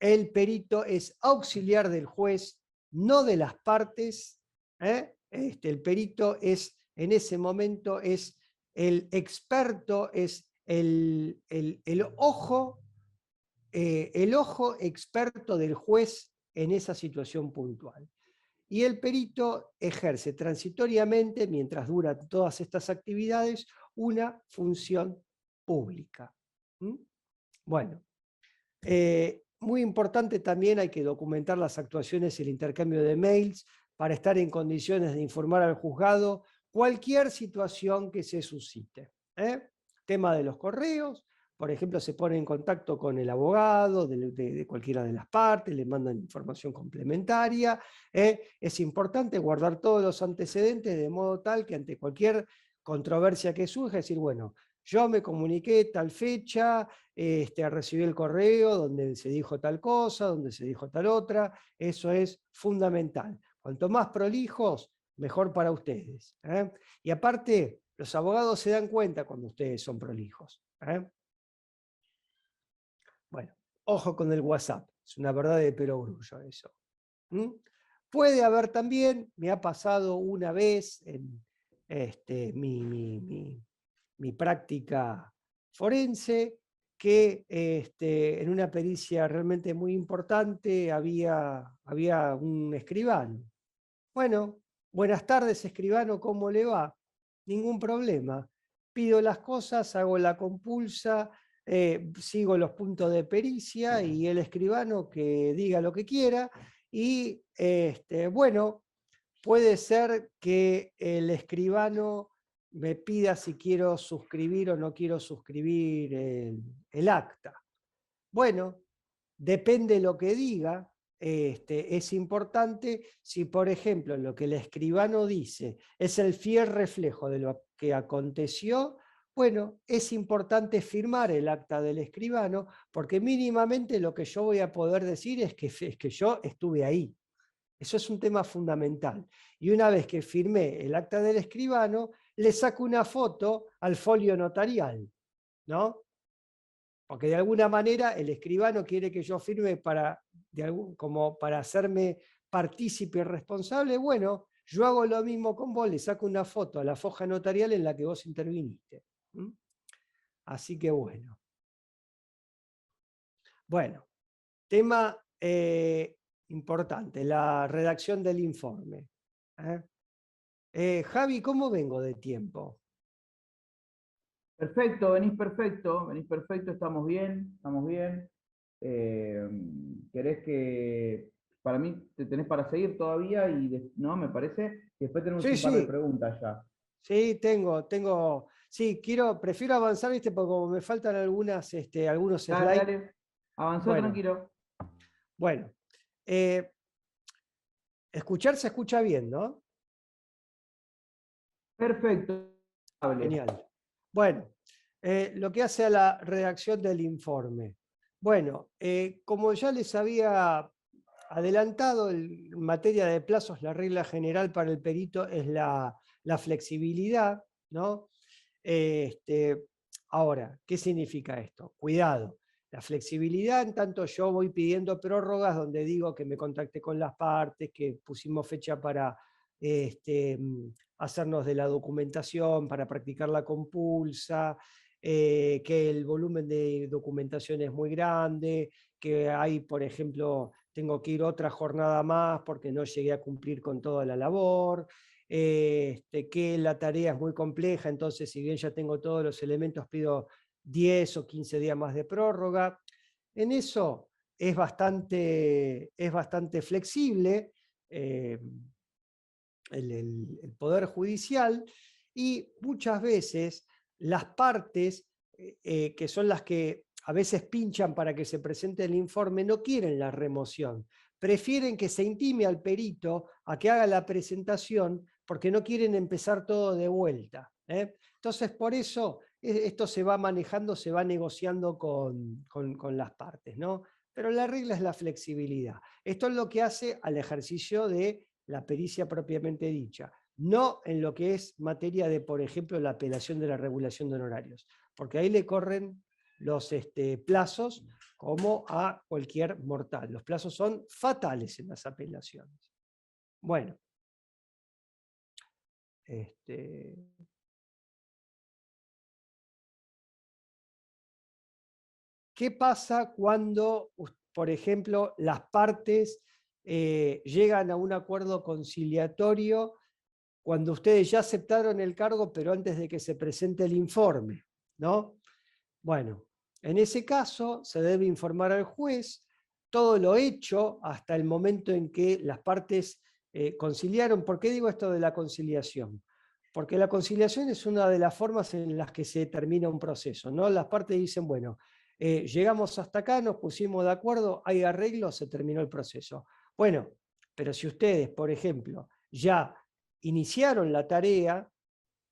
el perito es auxiliar del juez, no de las partes. El perito es, en ese momento, es el experto, es el ojo experto del juez en esa situación puntual. Y el perito ejerce transitoriamente, mientras duran todas estas actividades, una función pública. Bueno, muy importante también, hay que documentar las actuaciones y el intercambio de mails para estar en condiciones de informar al juzgado cualquier situación que se suscite. Tema de los correos, por ejemplo, se pone en contacto con el abogado de cualquiera de las partes, le mandan información complementaria. Es importante guardar todos los antecedentes de modo tal que ante cualquier controversia que surja, decir, bueno, yo me comuniqué tal fecha, recibí el correo donde se dijo tal cosa, donde se dijo tal otra. Eso es fundamental. Cuanto más prolijos, mejor para ustedes. Y aparte, los abogados se dan cuenta cuando ustedes son prolijos. Bueno, ojo con el WhatsApp. Es una verdad de perogrullo eso. Puede haber también, me ha pasado una vez en mi práctica forense, que en una pericia realmente muy importante había un escribano. Bueno, buenas tardes, escribano, ¿cómo le va? Ningún problema. Pido las cosas, hago la compulsa, sigo los puntos de pericia y el escribano que diga lo que quiera. Y bueno, puede ser que el escribano me pida si quiero suscribir o no quiero suscribir el acta. Bueno, depende de lo que diga. Es importante si, por ejemplo, lo que el escribano dice es el fiel reflejo de lo que aconteció, bueno, es importante firmar el acta del escribano, porque mínimamente lo que yo voy a poder decir es que yo estuve ahí. Eso es un tema fundamental. Y una vez que firmé el acta del escribano, le saco una foto al folio notarial, ¿no? Porque de alguna manera el escribano quiere que yo firme como para hacerme partícipe y responsable. Bueno, yo hago lo mismo con vos, le saco una foto a la foja notarial en la que vos interviniste. Así que bueno. Bueno, tema importante, la redacción del informe. Javi, ¿cómo vengo de tiempo? Perfecto, venís perfecto, estamos bien, estamos bien. ¿Querés que, para mí, te tenés para seguir todavía? ¿No? Me parece. Y después tenemos Sí, un par de sí, preguntas ya. sí, sí, prefiero avanzar, ¿viste? Porque como me faltan algunos Dale, slides. dale, avanzá Bueno, tranquilo. bueno. Escuchar se escucha bien, ¿no? Perfecto. Genial. Bueno, lo que hace a la redacción del informe. Bueno, como ya les había adelantado, en materia de plazos, la regla general para el perito es la flexibilidad, ¿no? Ahora, ¿qué significa esto? Cuidado. La flexibilidad, en tanto yo voy pidiendo prórrogas donde digo que me contacté con las partes, que pusimos fecha para hacernos de la documentación para practicar la compulsa, que el volumen de documentación es muy grande, que hay, por ejemplo, tengo que ir otra jornada más porque no llegué a cumplir con toda la labor, que la tarea es muy compleja, entonces si bien ya tengo todos los elementos, pido 10 o 15 días más de prórroga. En eso es bastante flexible el Poder Judicial, y muchas veces las partes, que son las que a veces pinchan para que se presente el informe, no quieren la remoción. Prefieren que se intime al perito a que haga la presentación porque no quieren empezar todo de vuelta. Entonces, por eso esto se va manejando, se va negociando con las partes, ¿no? Pero la regla es la flexibilidad. Esto es lo que hace al ejercicio de la pericia propiamente dicha, no en lo que es materia de, por ejemplo, la apelación de la regulación de honorarios, porque ahí le corren los plazos como a cualquier mortal. Los plazos son fatales en las apelaciones. Bueno. ¿Qué pasa cuando, por ejemplo, las partes llegan a un acuerdo conciliatorio cuando ustedes ya aceptaron el cargo, pero antes de que se presente el informe, ¿no? Bueno, en ese caso se debe informar al juez todo lo hecho hasta el momento en que las partes conciliaron. ¿Por qué digo esto de la conciliación? Porque la conciliación es una de las formas en las que se termina un proceso, ¿no? Las partes dicen, bueno, llegamos hasta acá, nos pusimos de acuerdo, hay arreglo, se terminó el proceso. Bueno, pero si ustedes, por ejemplo, ya iniciaron la tarea,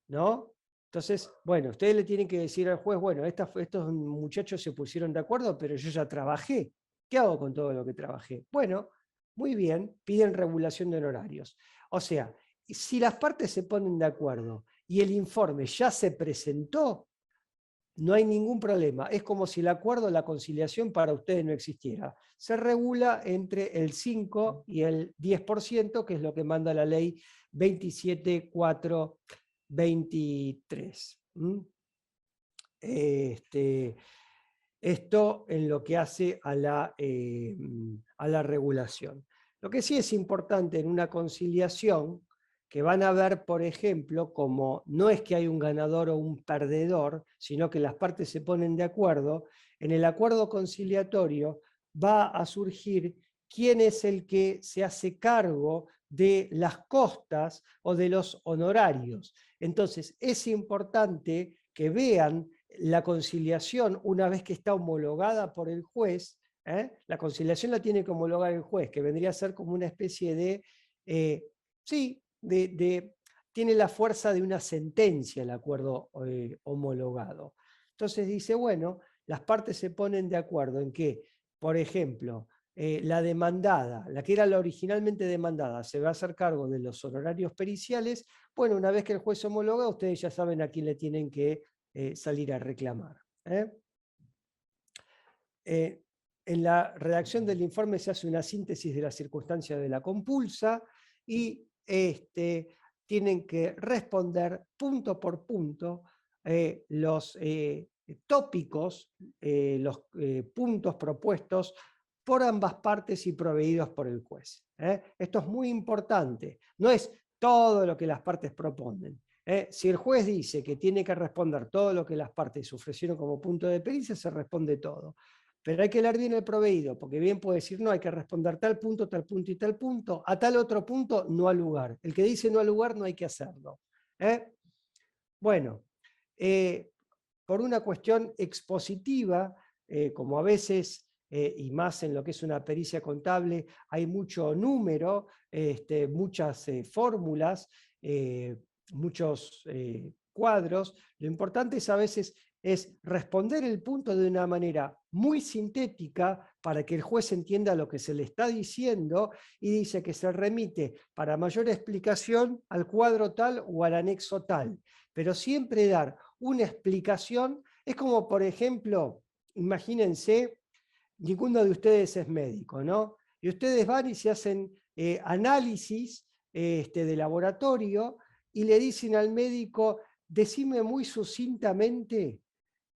¿no? Entonces, bueno, ustedes le tienen que decir al juez, bueno, estos muchachos se pusieron de acuerdo, pero yo ya trabajé. ¿Qué hago con todo lo que trabajé? Bueno, muy bien, piden regulación de honorarios. O sea, si las partes se ponen de acuerdo y el informe ya se presentó, no hay ningún problema. Es como si el acuerdo, la conciliación para ustedes no existiera. Se regula entre el 5 y el 10%, que es lo que manda la ley 27.423. Esto en lo que hace a la regulación. Lo que sí es importante en una conciliación, que van a ver, por ejemplo, como no es que hay un ganador o un perdedor, sino que las partes se ponen de acuerdo, en el acuerdo conciliatorio va a surgir quién es el que se hace cargo de las costas o de los honorarios. Entonces, es importante que vean la conciliación una vez que está homologada por el juez. La conciliación la tiene que homologar el juez, que vendría a ser como una especie de, tiene la fuerza de una sentencia el acuerdo homologado. Entonces dice, bueno, las partes se ponen de acuerdo en que, por ejemplo, la demandada, la que era la originalmente demandada, se va a hacer cargo de los honorarios periciales. Bueno, una vez que el juez homologa, ustedes ya saben a quién le tienen que salir a reclamar. En la redacción del informe se hace una síntesis de las circunstancias de la compulsa y tienen que responder punto por punto los tópicos, los puntos propuestos por ambas partes y proveídos por el juez. Esto es muy importante, no es todo lo que las partes proponen. Si el juez dice que tiene que responder todo lo que las partes ofrecieron como punto de pericia, se responde todo. Pero hay que leer bien el proveído, porque bien puede decir, no, hay que responder tal punto y tal punto, a tal otro punto no al lugar. El que dice no al lugar no hay que hacerlo. Bueno, por una cuestión expositiva, como a veces, y más en lo que es una pericia contable, hay mucho número, muchas fórmulas, muchos cuadros. Lo importante es a veces responder el punto de una manera muy sintética para que el juez entienda lo que se le está diciendo, y dice que se remite para mayor explicación al cuadro tal o al anexo tal. Pero siempre dar una explicación es como, por ejemplo, imagínense, ninguno de ustedes es médico, ¿no? Y ustedes van y se hacen análisis de laboratorio y le dicen al médico, decime muy sucintamente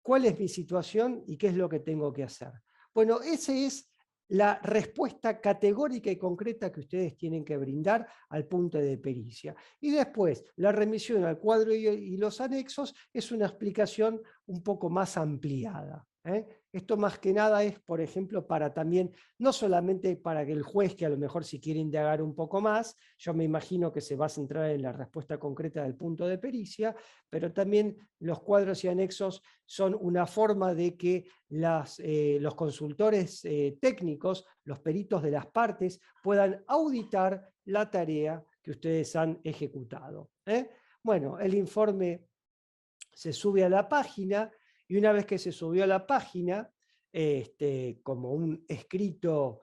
cuál es mi situación y qué es lo que tengo que hacer. Bueno, esa es la respuesta categórica y concreta que ustedes tienen que brindar al punto de pericia. Y después, la remisión al cuadro y los anexos es una explicación un poco más ampliada. Esto más que nada es, por ejemplo, para también, no solamente para que el juez, que a lo mejor si quiere indagar un poco más, yo me imagino que se va a centrar en la respuesta concreta del punto de pericia, pero también los cuadros y anexos son una forma de que los consultores técnicos, los peritos de las partes, puedan auditar la tarea que ustedes han ejecutado. Bueno, el informe se sube a la página y una vez que se subió a la página, como un escrito,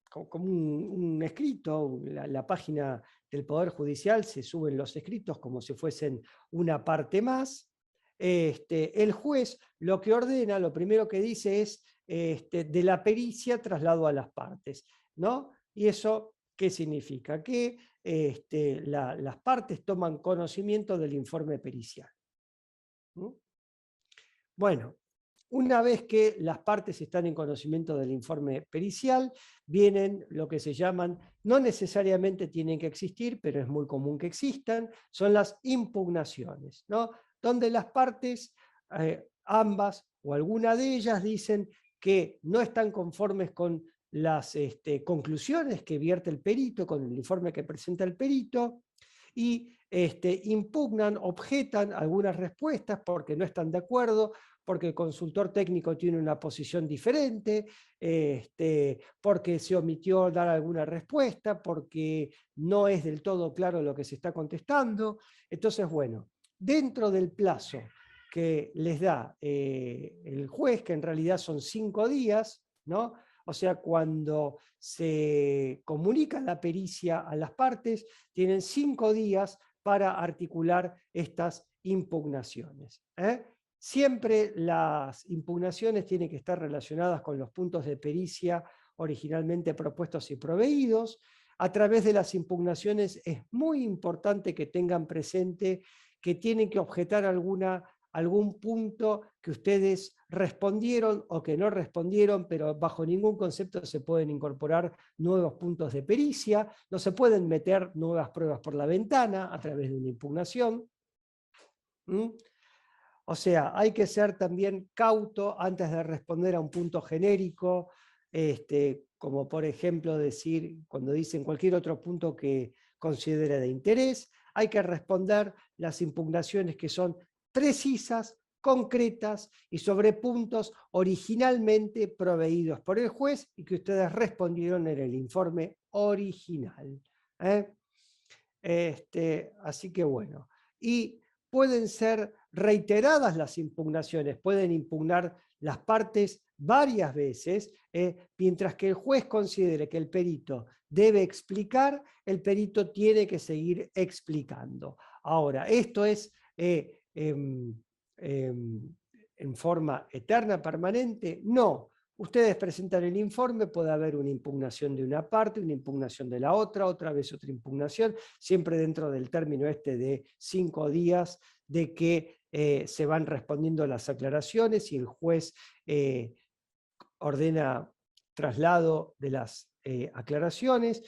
como un escrito, la página del Poder Judicial se suben los escritos como si fuesen una parte más. El juez lo que ordena, lo primero que dice es de la pericia traslado a las partes, ¿no? Y eso, ¿qué significa? Que las partes toman conocimiento del informe pericial. ¿Mm? Bueno, una vez que las partes están en conocimiento del informe pericial, vienen lo que se llaman, no necesariamente tienen que existir, pero es muy común que existan, son las impugnaciones, ¿no? Donde las partes, ambas o alguna de ellas, dicen que no están conformes con las conclusiones que vierte el perito, con el informe que presenta el perito, y impugnan, objetan algunas respuestas porque no están de acuerdo, porque el consultor técnico tiene una posición diferente, porque se omitió dar alguna respuesta, porque no es del todo claro lo que se está contestando. Entonces, bueno, dentro del plazo que les da el juez, que en realidad son 5 días, ¿no? O sea, cuando se comunica la pericia a las partes, tienen 5 días para articular estas impugnaciones. Siempre las impugnaciones tienen que estar relacionadas con los puntos de pericia originalmente propuestos y proveídos. A través de las impugnaciones es muy importante que tengan presente que tienen que objetar algún punto que ustedes respondieron o que no respondieron, pero bajo ningún concepto se pueden incorporar nuevos puntos de pericia, no se pueden meter nuevas pruebas por la ventana a través de una impugnación. O sea, hay que ser también cauto antes de responder a un punto genérico, como por ejemplo decir, cuando dicen cualquier otro punto que considere de interés, hay que responder las impugnaciones que son precisas, concretas y sobre puntos originalmente proveídos por el juez y que ustedes respondieron en el informe original. Así que bueno, y pueden ser reiteradas las impugnaciones, pueden impugnar las partes varias veces, mientras que el juez considere que el perito debe explicar, el perito tiene que seguir explicando. Ahora, esto es en forma eterna, permanente, no. Ustedes presentan el informe, puede haber una impugnación de una parte, una impugnación de la otra vez otra impugnación, siempre dentro del término de 5 días de que se van respondiendo las aclaraciones y el juez ordena traslado de las aclaraciones.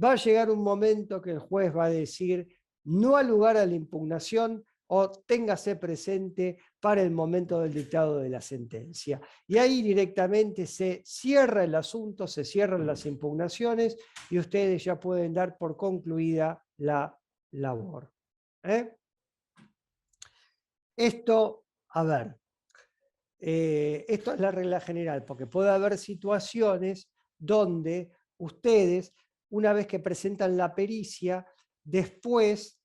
Va a llegar un momento que el juez va a decir no al lugar a la impugnación o téngase presente para el momento del dictado de la sentencia. Y ahí directamente se cierra el asunto, se cierran las impugnaciones y ustedes ya pueden dar por concluida la labor. Esto, a ver, esto es la regla general, porque puede haber situaciones donde ustedes, una vez que presentan la pericia, después,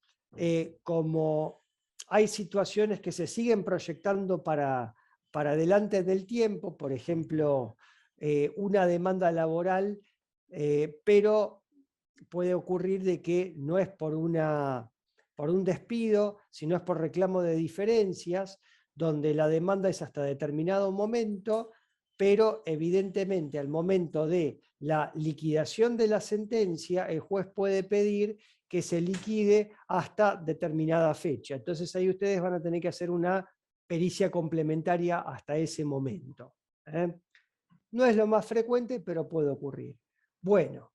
como hay situaciones que se siguen proyectando para adelante del tiempo, por ejemplo, una demanda laboral, pero puede ocurrir de que no es por un despido, sino es por reclamo de diferencias, donde la demanda es hasta determinado momento, pero evidentemente al momento de la liquidación de la sentencia, el juez puede pedir que se liquide hasta determinada fecha. Entonces ahí ustedes van a tener que hacer una pericia complementaria hasta ese momento. No es lo más frecuente, pero puede ocurrir. Bueno,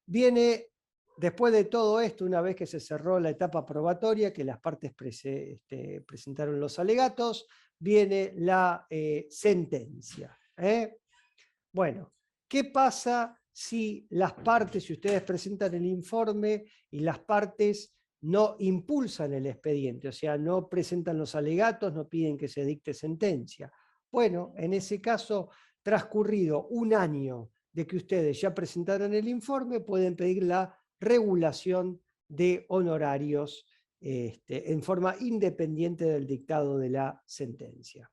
viene, después de todo esto, una vez que se cerró la etapa probatoria, que las partes presentaron los alegatos, viene la sentencia. Bueno, ¿qué pasa si las partes, si ustedes presentan el informe y las partes no impulsan el expediente, o sea, no presentan los alegatos, no piden que se dicte sentencia? Bueno, en ese caso, transcurrido un año de que ustedes ya presentaron el informe, pueden pedir la regulación de honorarios en forma independiente del dictado de la sentencia.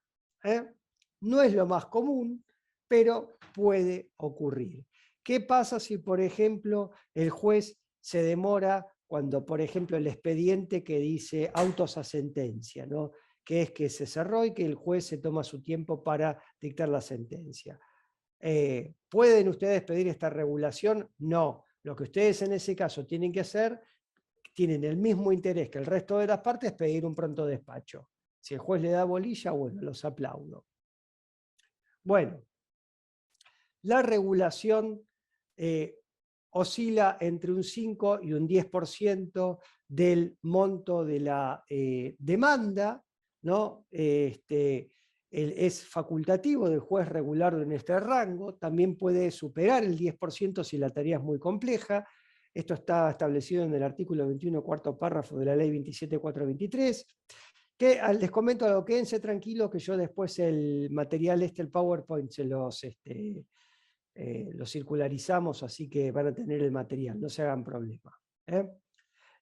No es lo más común, pero puede ocurrir. ¿Qué pasa si, por ejemplo, el juez se demora cuando, por ejemplo, el expediente que dice autos a sentencia, ¿no? Que es que se cerró y que el juez se toma su tiempo para dictar la sentencia? ¿Pueden ustedes pedir esta regulación? No. Lo que ustedes en ese caso tienen que hacer, tienen el mismo interés que el resto de las partes, pedir un pronto despacho. Si el juez le da bolilla, bueno, los aplaudo. Bueno, la regulación oscila entre un 5 y un 10% del monto de la demanda, ¿no? Es facultativo del juez regularlo en este rango, también puede superar el 10% si la tarea es muy compleja. Esto está establecido en el artículo 21, cuarto párrafo de la ley 27423. Que les comento algo, quédense tranquilos que yo después el material el PowerPoint, se lo circularizamos, así que van a tener el material, no se hagan problema.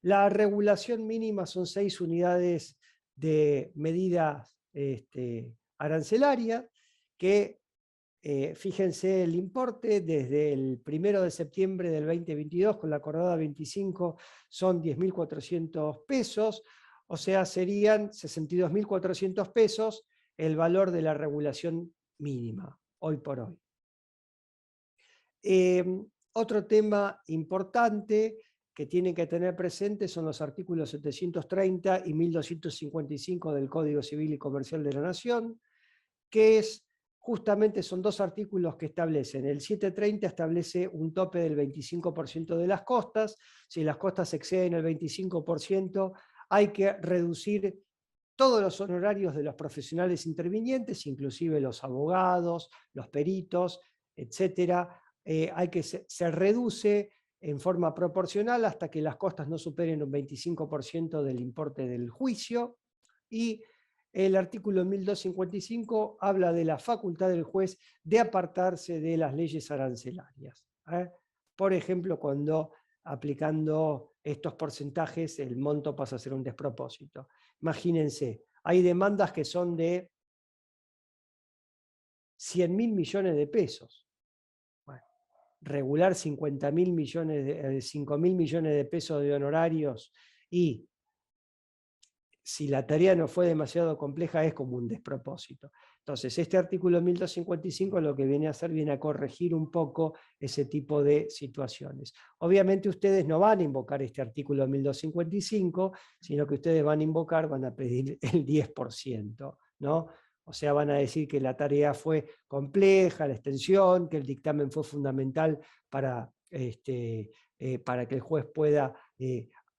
La regulación mínima son 6 unidades de medida arancelaria, que fíjense el importe, desde el 1 de septiembre del 2022 con la acordada 25 son 10.400 pesos, o sea, serían 62.400 pesos el valor de la regulación mínima, hoy por hoy. Otro tema importante que tienen que tener presente son los artículos 730 y 1255 del Código Civil y Comercial de la Nación, que justamente son 2 artículos que establecen. El 730 establece un tope del 25% de las costas. Si las costas exceden el 25%, hay que reducir todos los honorarios de los profesionales intervinientes, inclusive los abogados, los peritos, etcétera. Se reduce en forma proporcional hasta que las costas no superen un 25% del importe del juicio. Y el artículo 1255 habla de la facultad del juez de apartarse de las leyes arancelarias. Por ejemplo, cuando aplicando estos porcentajes el monto pasa a ser un despropósito. Imagínense, hay demandas que son de 100.000 millones de pesos. Bueno, regular 5.000 millones de pesos de honorarios, y si la tarea no fue demasiado compleja es como un despropósito. Entonces, este artículo 1255 lo que viene a hacer, viene a corregir un poco ese tipo de situaciones. Obviamente ustedes no van a invocar este artículo 1255, sino que ustedes van a pedir el 10%, ¿no? O sea, van a decir que la tarea fue compleja, la extensión, que el dictamen fue fundamental para que el juez pueda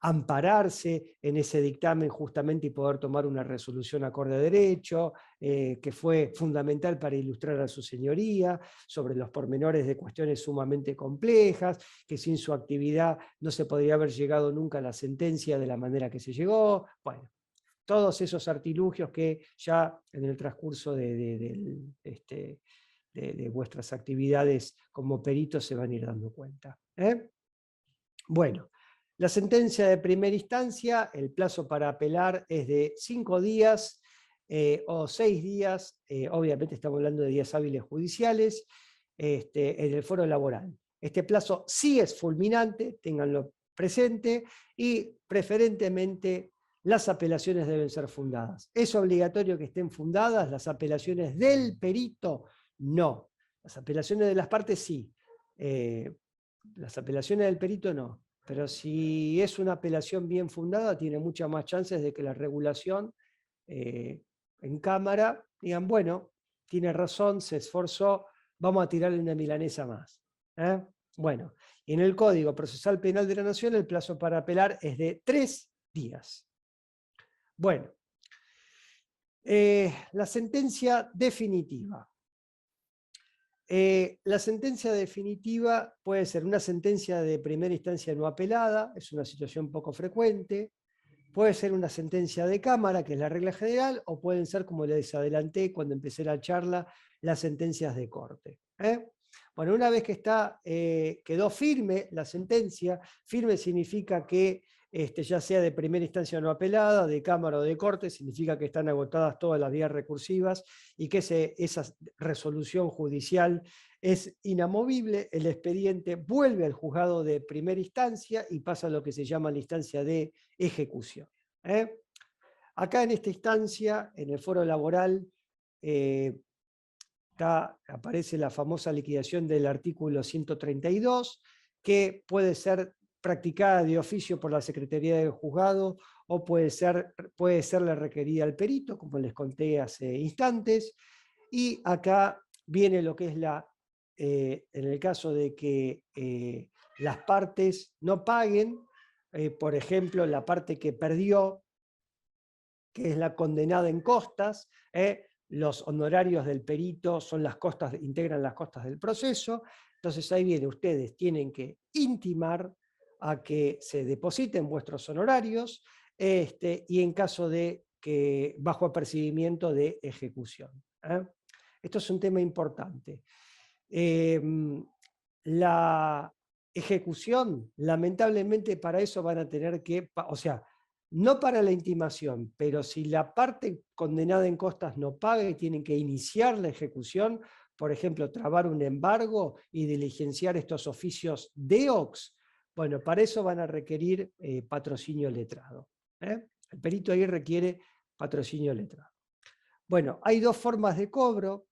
ampararse en ese dictamen justamente y poder tomar una resolución acorde a derecho, que fue fundamental para ilustrar a su señoría sobre los pormenores de cuestiones sumamente complejas, que sin su actividad no se podría haber llegado nunca a la sentencia de la manera que se llegó. Bueno, todos esos artilugios que ya en el transcurso de vuestras actividades como peritos se van a ir dando cuenta. Bueno, la sentencia de primera instancia, el plazo para apelar es de 5 días o 6 días, obviamente estamos hablando de días hábiles judiciales, en el foro laboral. Este plazo sí es fulminante, ténganlo presente, y preferentemente las apelaciones deben ser fundadas. ¿Es obligatorio que estén fundadas las apelaciones del perito? No. Las apelaciones de las partes sí. Las apelaciones del perito no. Pero si es una apelación bien fundada, tiene muchas más chances de que la regulación en cámara digan, bueno, tiene razón, se esforzó, vamos a tirarle una milanesa más. Bueno, y en el Código Procesal Penal de la Nación el plazo para apelar es de 3 días. Bueno, la sentencia definitiva. La sentencia definitiva puede ser una sentencia de primera instancia no apelada, es una situación poco frecuente. Puede ser una sentencia de cámara, que es la regla general, o pueden ser, como les adelanté cuando empecé la charla, las sentencias de corte. Bueno, una vez que quedó firme la sentencia, firme significa que ya sea de primera instancia no apelada, de cámara o de corte, significa que están agotadas todas las vías recursivas y que esa resolución judicial es inamovible, el expediente vuelve al juzgado de primera instancia y pasa a lo que se llama la instancia de ejecución. Acá en esta instancia, en el foro laboral, aparece la famosa liquidación del artículo 132, que puede ser practicada de oficio por la Secretaría del Juzgado o puede serle requerida al perito, como les conté hace instantes. Y acá viene lo que es en el caso de que las partes no paguen, por ejemplo, la parte que perdió, que es la condenada en costas, los honorarios del perito son las costas, integran las costas del proceso. Entonces ahí viene, ustedes tienen que intimar a que se depositen vuestros honorarios y en caso de que bajo apercibimiento de ejecución. Esto es un tema importante. La ejecución, lamentablemente para eso van a tener que, o sea, no para la intimación, pero si la parte condenada en costas no paga y tienen que iniciar la ejecución, por ejemplo, trabar un embargo y diligenciar estos oficios DEOX, bueno, para eso van a requerir patrocinio letrado. El perito ahí requiere patrocinio letrado. Bueno, hay dos formas de cobro.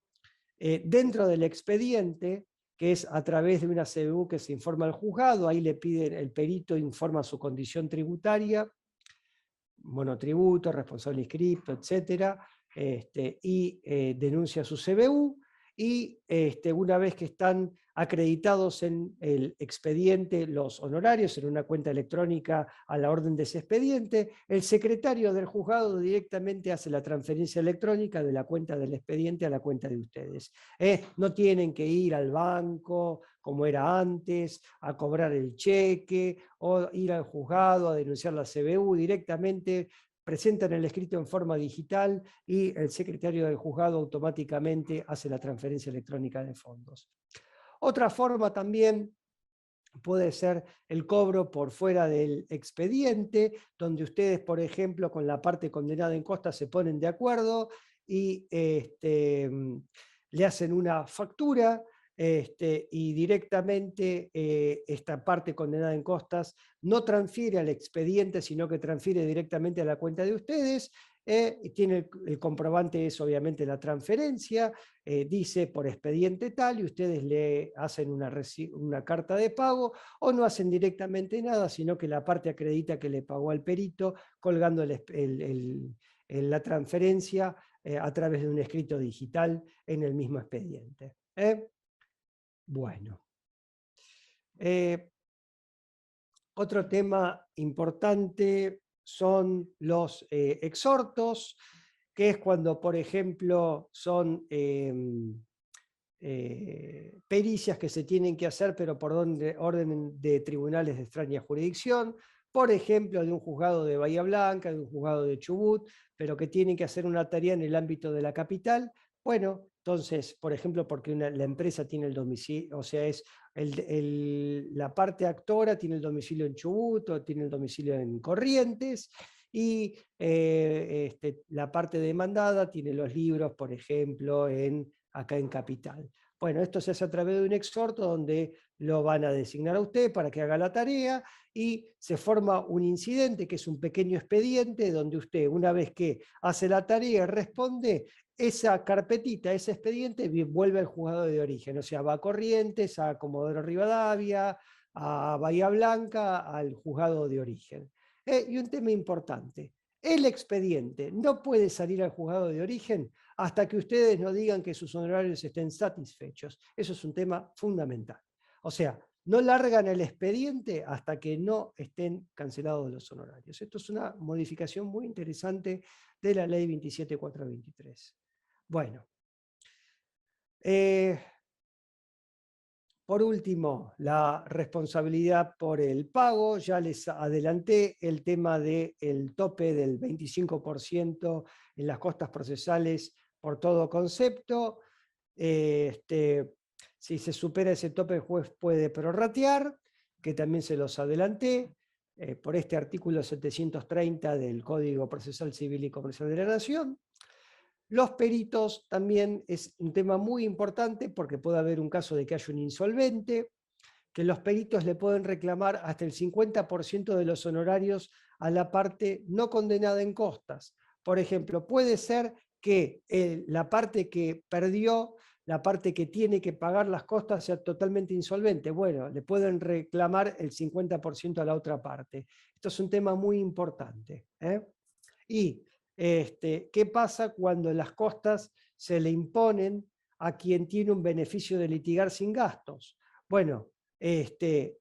Dentro del expediente, que es a través de una CBU que se informa al juzgado, ahí le piden, el perito informa su condición tributaria, monotributo, responsable inscripto, etc. Y denuncia su CBU, y una vez que están acreditados en el expediente los honorarios en una cuenta electrónica a la orden de ese expediente, el secretario del juzgado directamente hace la transferencia electrónica de la cuenta del expediente a la cuenta de ustedes. No tienen que ir al banco, como era antes, a cobrar el cheque o ir al juzgado a denunciar la CBU. Directamente presentan el escrito en forma digital y el secretario del juzgado automáticamente hace la transferencia electrónica de fondos. Otra forma también puede ser el cobro por fuera del expediente, donde ustedes, por ejemplo, con la parte condenada en costas se ponen de acuerdo y le hacen una factura, y directamente esta parte condenada en costas no transfiere al expediente, sino que transfiere directamente a la cuenta de ustedes. Tiene el comprobante, es obviamente la transferencia, dice por expediente tal, y ustedes le hacen una carta de pago, o no hacen directamente nada, sino que la parte acredita que le pagó al perito, colgando la transferencia a través de un escrito digital en el mismo expediente. Bueno. Otro tema importante son los exhortos, que es cuando, por ejemplo, son pericias que se tienen que hacer, pero por orden de tribunales de extraña jurisdicción, por ejemplo, de un juzgado de Bahía Blanca, de un juzgado de Chubut, pero que tienen que hacer una tarea en el ámbito de la capital. Bueno, entonces, por ejemplo, porque la empresa tiene el domicilio, o sea, es la parte actora tiene el domicilio en Chubut o tiene el domicilio en Corrientes, y la parte demandada tiene los libros, por ejemplo, acá en Capital. Bueno, esto se hace a través de un exhorto donde lo van a designar a usted para que haga la tarea y se forma un incidente que es un pequeño expediente donde usted, una vez que hace la tarea y responde, esa carpetita, ese expediente vuelve al juzgado de origen, o sea, va a Corrientes, a Comodoro Rivadavia, a Bahía Blanca, al juzgado de origen. Y un tema importante, el expediente no puede salir al juzgado de origen hasta que ustedes no digan que sus honorarios estén satisfechos. Eso es un tema fundamental. O sea, no largan el expediente hasta que no estén cancelados los honorarios. Esto es una modificación muy interesante de la ley 27423. Bueno, por último, la responsabilidad por el pago. Ya les adelanté el tema del tope del 25% en las costas procesales por todo concepto. Si se supera ese tope, el juez puede prorratear, que también se los adelanté, por este artículo 730 del Código Procesal Civil y Comercial de la Nación. Los peritos también es un tema muy importante porque puede haber un caso de que haya un insolvente, que los peritos le pueden reclamar hasta el 50% de los honorarios a la parte no condenada en costas. Por ejemplo, puede ser que la parte que perdió, la parte que tiene que pagar las costas sea totalmente insolvente. Bueno, le pueden reclamar el 50% a la otra parte. Esto es un tema muy importante. Y ¿qué pasa cuando las costas se le imponen a quien tiene un beneficio de litigar sin gastos? Bueno,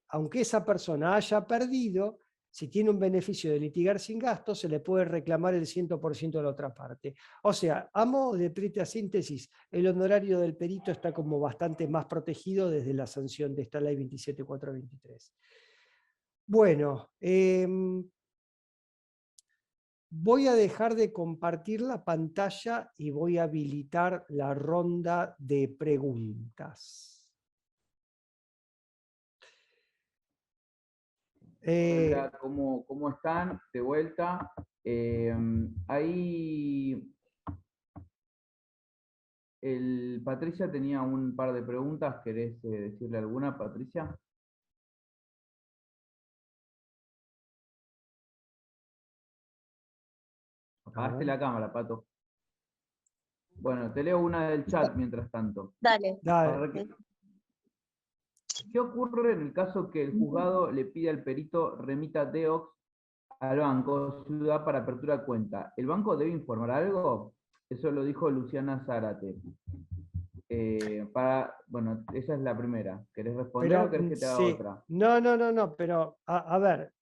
aunque esa persona haya perdido, si tiene un beneficio de litigar sin gastos, se le puede reclamar el 100% de la otra parte. O sea, a modo de trita síntesis, el honorario del perito está como bastante más protegido desde la sanción de esta ley 27423. Bueno, voy a dejar de compartir la pantalla y voy a habilitar la ronda de preguntas. Hola, ¿cómo están? De vuelta. Ahí Patricia tenía un par de preguntas. ¿Querés decirle alguna, Patricia? Apagaste la cámara, Pato. Bueno, te leo una del chat mientras tanto. Dale. ¿Qué ocurre en el caso que el juzgado le pide al perito remita DEOX al Banco Ciudad para apertura de cuenta? ¿El banco debe informar algo? Eso lo dijo Luciana Zárate. Bueno, esa es la primera. ¿Querés responder o querés que te haga sí. otra? No, pero a ver,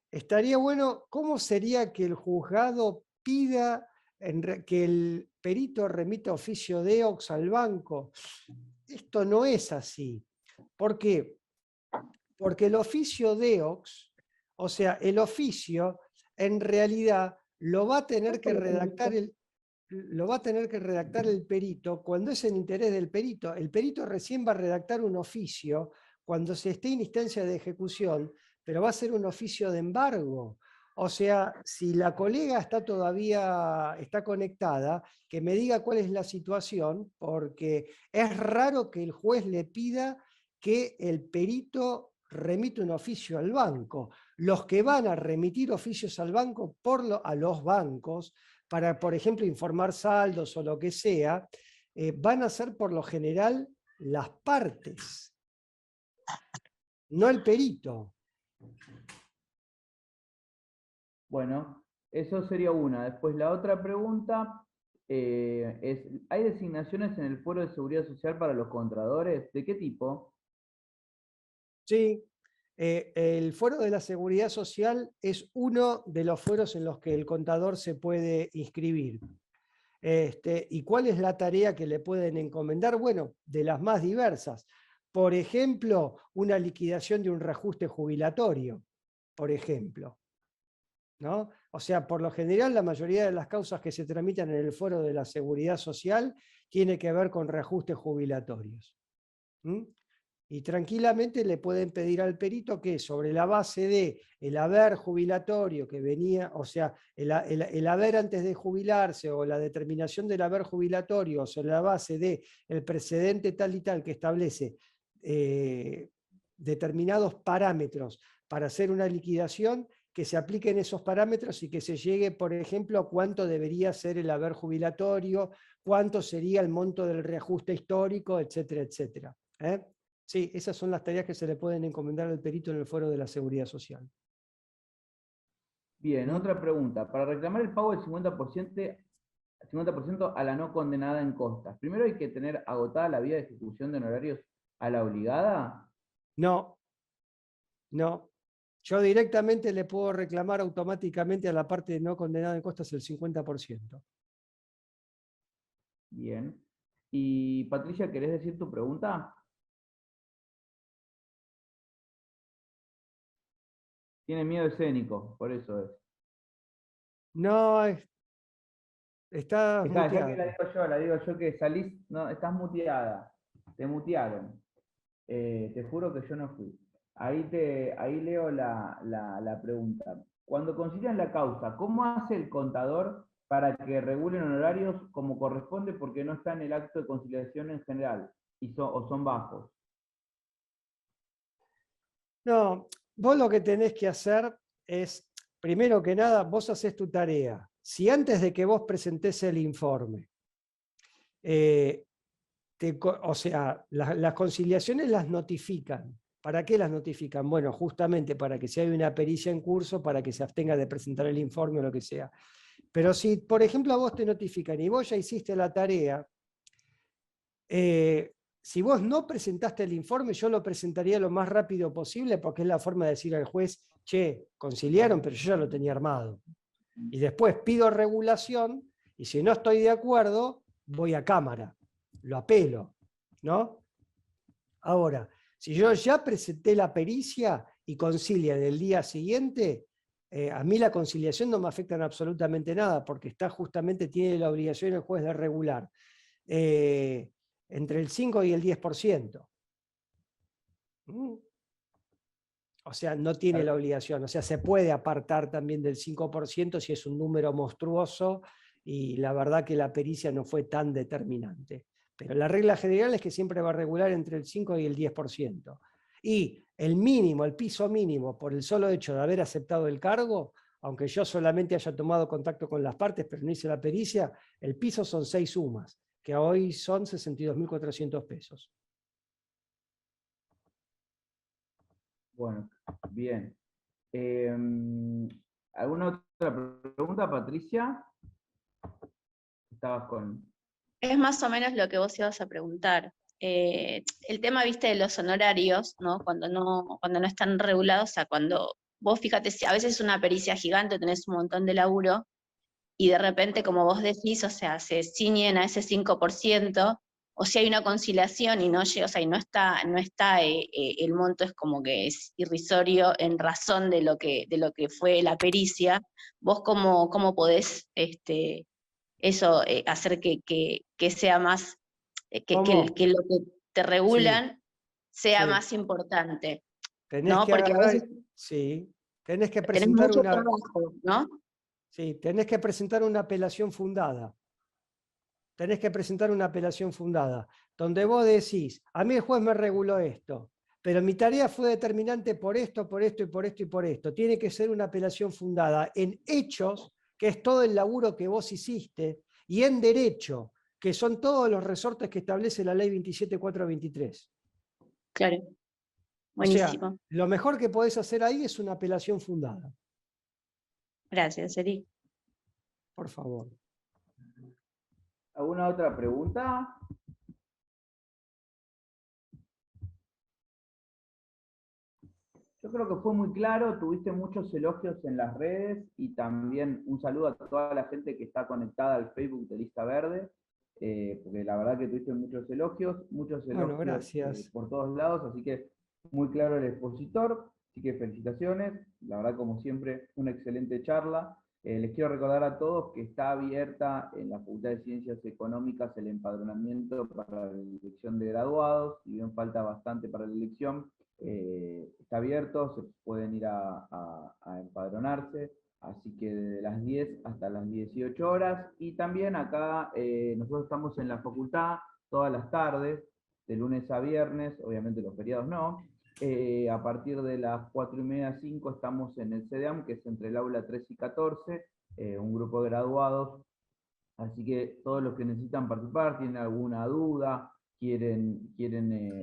estaría bueno, ¿cómo sería que el juzgado pida que el perito remita oficio DEOX al banco? Esto no es así. ¿Por qué? Porque el oficio DEOX, o sea, el oficio, en realidad lo va a tener que redactar el perito cuando es en interés del perito. El perito recién va a redactar un oficio cuando se esté en instancia de ejecución, pero va a ser un oficio de embargo. O sea, si la colega está conectada, que me diga cuál es la situación, porque es raro que el juez le pida que el perito remite un oficio al banco. Los que van a remitir oficios al banco a los bancos para, por ejemplo, informar saldos o lo que sea, van a ser por lo general las partes, no el perito. Bueno, eso sería una. Después la otra pregunta es, ¿hay designaciones en el Fuero de Seguridad Social para los contadores? ¿De qué tipo? Sí, el Fuero de la Seguridad Social es uno de los fueros en los que el contador se puede inscribir. ¿Y cuál es la tarea que le pueden encomendar? Bueno, de las más diversas. Por ejemplo, una liquidación de un reajuste jubilatorio, por ejemplo. ¿No? O sea, por lo general, la mayoría de las causas que se tramitan en el Foro de la Seguridad Social tiene que ver con reajustes jubilatorios. y tranquilamente le pueden pedir al perito que sobre la base de el haber jubilatorio que venía, o sea, el haber antes de jubilarse o la determinación del haber jubilatorio sobre la base de el precedente tal y tal que establece determinados parámetros para hacer una liquidación, que se apliquen esos parámetros y que se llegue, por ejemplo, a cuánto debería ser el haber jubilatorio, cuánto sería el monto del reajuste histórico, etcétera, etcétera. Sí, esas son las tareas que se le pueden encomendar al perito en el Foro de la Seguridad Social. Bien, otra pregunta. Para reclamar el pago del 50% a la no condenada en costas, ¿primero hay que tener agotada la vía de ejecución de honorarios a la obligada? No, no. Yo directamente le puedo reclamar automáticamente a la parte no condenada en costas el 50%. Bien. Y Patricia, ¿querés decir tu pregunta? Tiene miedo escénico, por eso es. No, está Dejá que muteada. la digo yo que salís, no, estás muteada, te mutearon. Te juro que yo no fui. Ahí leo la pregunta. Cuando concilian la causa, ¿cómo hace el contador para que regulen honorarios como corresponde porque no está en el acto de conciliación en general o son bajos? No, vos lo que tenés que hacer es, primero que nada, vos haces tu tarea. Si antes de que vos presentes el informe, o sea, las conciliaciones las notifican. ¿Para qué las notifican? Bueno, justamente para que si hay una pericia en curso, para que se abstenga de presentar el informe o lo que sea. Pero si, por ejemplo, a vos te notifican y vos ya hiciste la tarea, si vos no presentaste el informe, yo lo presentaría lo más rápido posible porque es la forma de decir al juez, che, conciliaron, pero yo ya lo tenía armado. Y después pido regulación y si no estoy de acuerdo, voy a cámara, lo apelo, ¿no? Ahora, si yo ya presenté la pericia y concilian el día siguiente, a mí la conciliación no me afecta en absolutamente nada porque está justamente, tiene la obligación el juez de regular. Entre el 5 y el 10%. O sea, no tiene la obligación. O sea, se puede apartar también del 5% si es un número monstruoso y la verdad que la pericia no fue tan determinante. Pero la regla general es que siempre va a regular entre el 5 y el 10%. Y el mínimo, el piso mínimo, por el solo hecho de haber aceptado el cargo, aunque yo solamente haya tomado contacto con las partes, pero no hice la pericia, el piso son 6 sumas, que hoy son 62.400 pesos. Bueno, bien. ¿Alguna otra pregunta, Patricia? Estabas con... Es más o menos lo que vos ibas a preguntar. El tema, viste, de los honorarios, ¿no? Cuando no están regulados, o sea, cuando vos fíjate, si a veces es una pericia gigante, tenés un montón de laburo, y de repente, como vos decís, o sea, se ciñen a ese 5%, o si hay una conciliación y no llega, o sea, y no está el monto es como que es irrisorio en razón de lo que fue la pericia, vos cómo podés eso, hacer que sea más, ¿Cómo? que lo que te Sí, regulan sea sí. más importante, Tenés ¿no? que Porque a agarrar, veces sí, tenés que tenés presentar mucho una, trabajo, ¿no? sí, tenés que presentar una apelación fundada. Tenés que presentar una apelación fundada, donde vos decís, a mí el juez me reguló esto, pero mi tarea fue determinante por esto, por esto y por esto y por esto. Tiene que ser una apelación fundada en hechos, que es todo el laburo que vos hiciste, y en derecho, que son todos los resortes que establece la ley 27423. Claro, O sea, buenísimo. lo mejor que podés hacer ahí es una apelación fundada, Gracias, Eri. por favor. ¿Alguna otra pregunta? Yo creo que fue muy claro, tuviste muchos elogios en las redes y también un saludo a toda la gente que está conectada al Facebook de Lista Verde, porque la verdad que tuviste muchos Bueno, elogios gracias. por todos lados, así que muy claro el expositor, así que felicitaciones, la verdad como siempre una excelente charla. Les quiero recordar a todos que está abierta en la Facultad de Ciencias Económicas el empadronamiento para la elección de graduados, si bien falta bastante para la elección, está abierto, se pueden ir a empadronarse, así que desde las 10 hasta las 18 horas, y también acá nosotros estamos en la facultad todas las tardes, de lunes a viernes, obviamente los feriados no. A partir de las 4:30, 5 estamos en el CEDEAM, que es entre el aula 3 y 14, un grupo de graduados. Así que todos los que necesitan participar, tienen alguna duda, quieren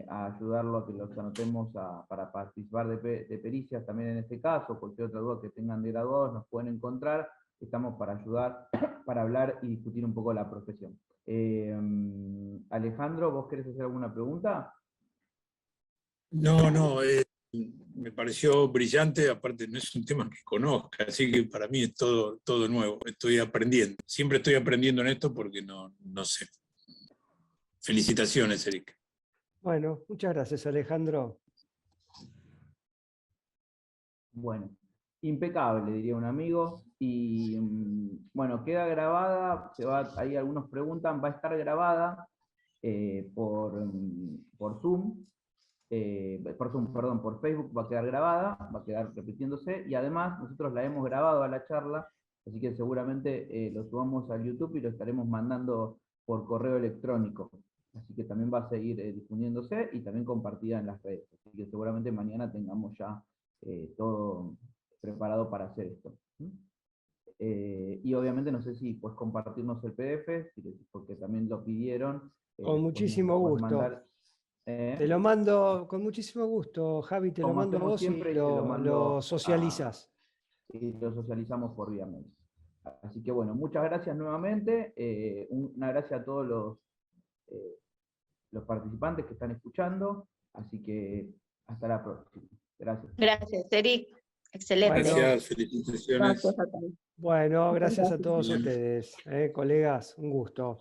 ayudarlo a que los anotemos para participar de pericias también en este caso, cualquier otra duda que tengan de graduados nos pueden encontrar. Estamos para ayudar, para hablar y discutir un poco la profesión. Alejandro, ¿vos querés hacer alguna pregunta? No, me pareció brillante, aparte no es un tema que conozca, así que para mí es todo nuevo, estoy aprendiendo. Siempre estoy aprendiendo en esto porque no sé. Felicitaciones, Eric. Bueno, muchas gracias, Alejandro. Bueno, impecable, diría un amigo. Y bueno, queda grabada, ahí algunos preguntan, va a estar grabada por Zoom. Por Facebook va a quedar grabada, va a quedar repitiéndose, y además nosotros la hemos grabado a la charla, así que seguramente lo subamos al YouTube y lo estaremos mandando por correo electrónico, así que también va a seguir difundiéndose y también compartida en las redes, así que seguramente mañana tengamos ya todo preparado para hacer esto. Y obviamente no sé si puedes compartirnos el PDF, porque también lo pidieron. Con muchísimo gusto. Te lo mando con muchísimo gusto, Javi, te lo mando a vos siempre, y lo socializas. Y lo socializamos por vía mail. Así que bueno, muchas gracias nuevamente. Una gracias a todos los participantes que están escuchando. Así que hasta la próxima. Gracias. Gracias, Eric. Excelente. Gracias, felicitaciones. Gracias a todos. Bueno, gracias a todos ustedes, colegas, un gusto.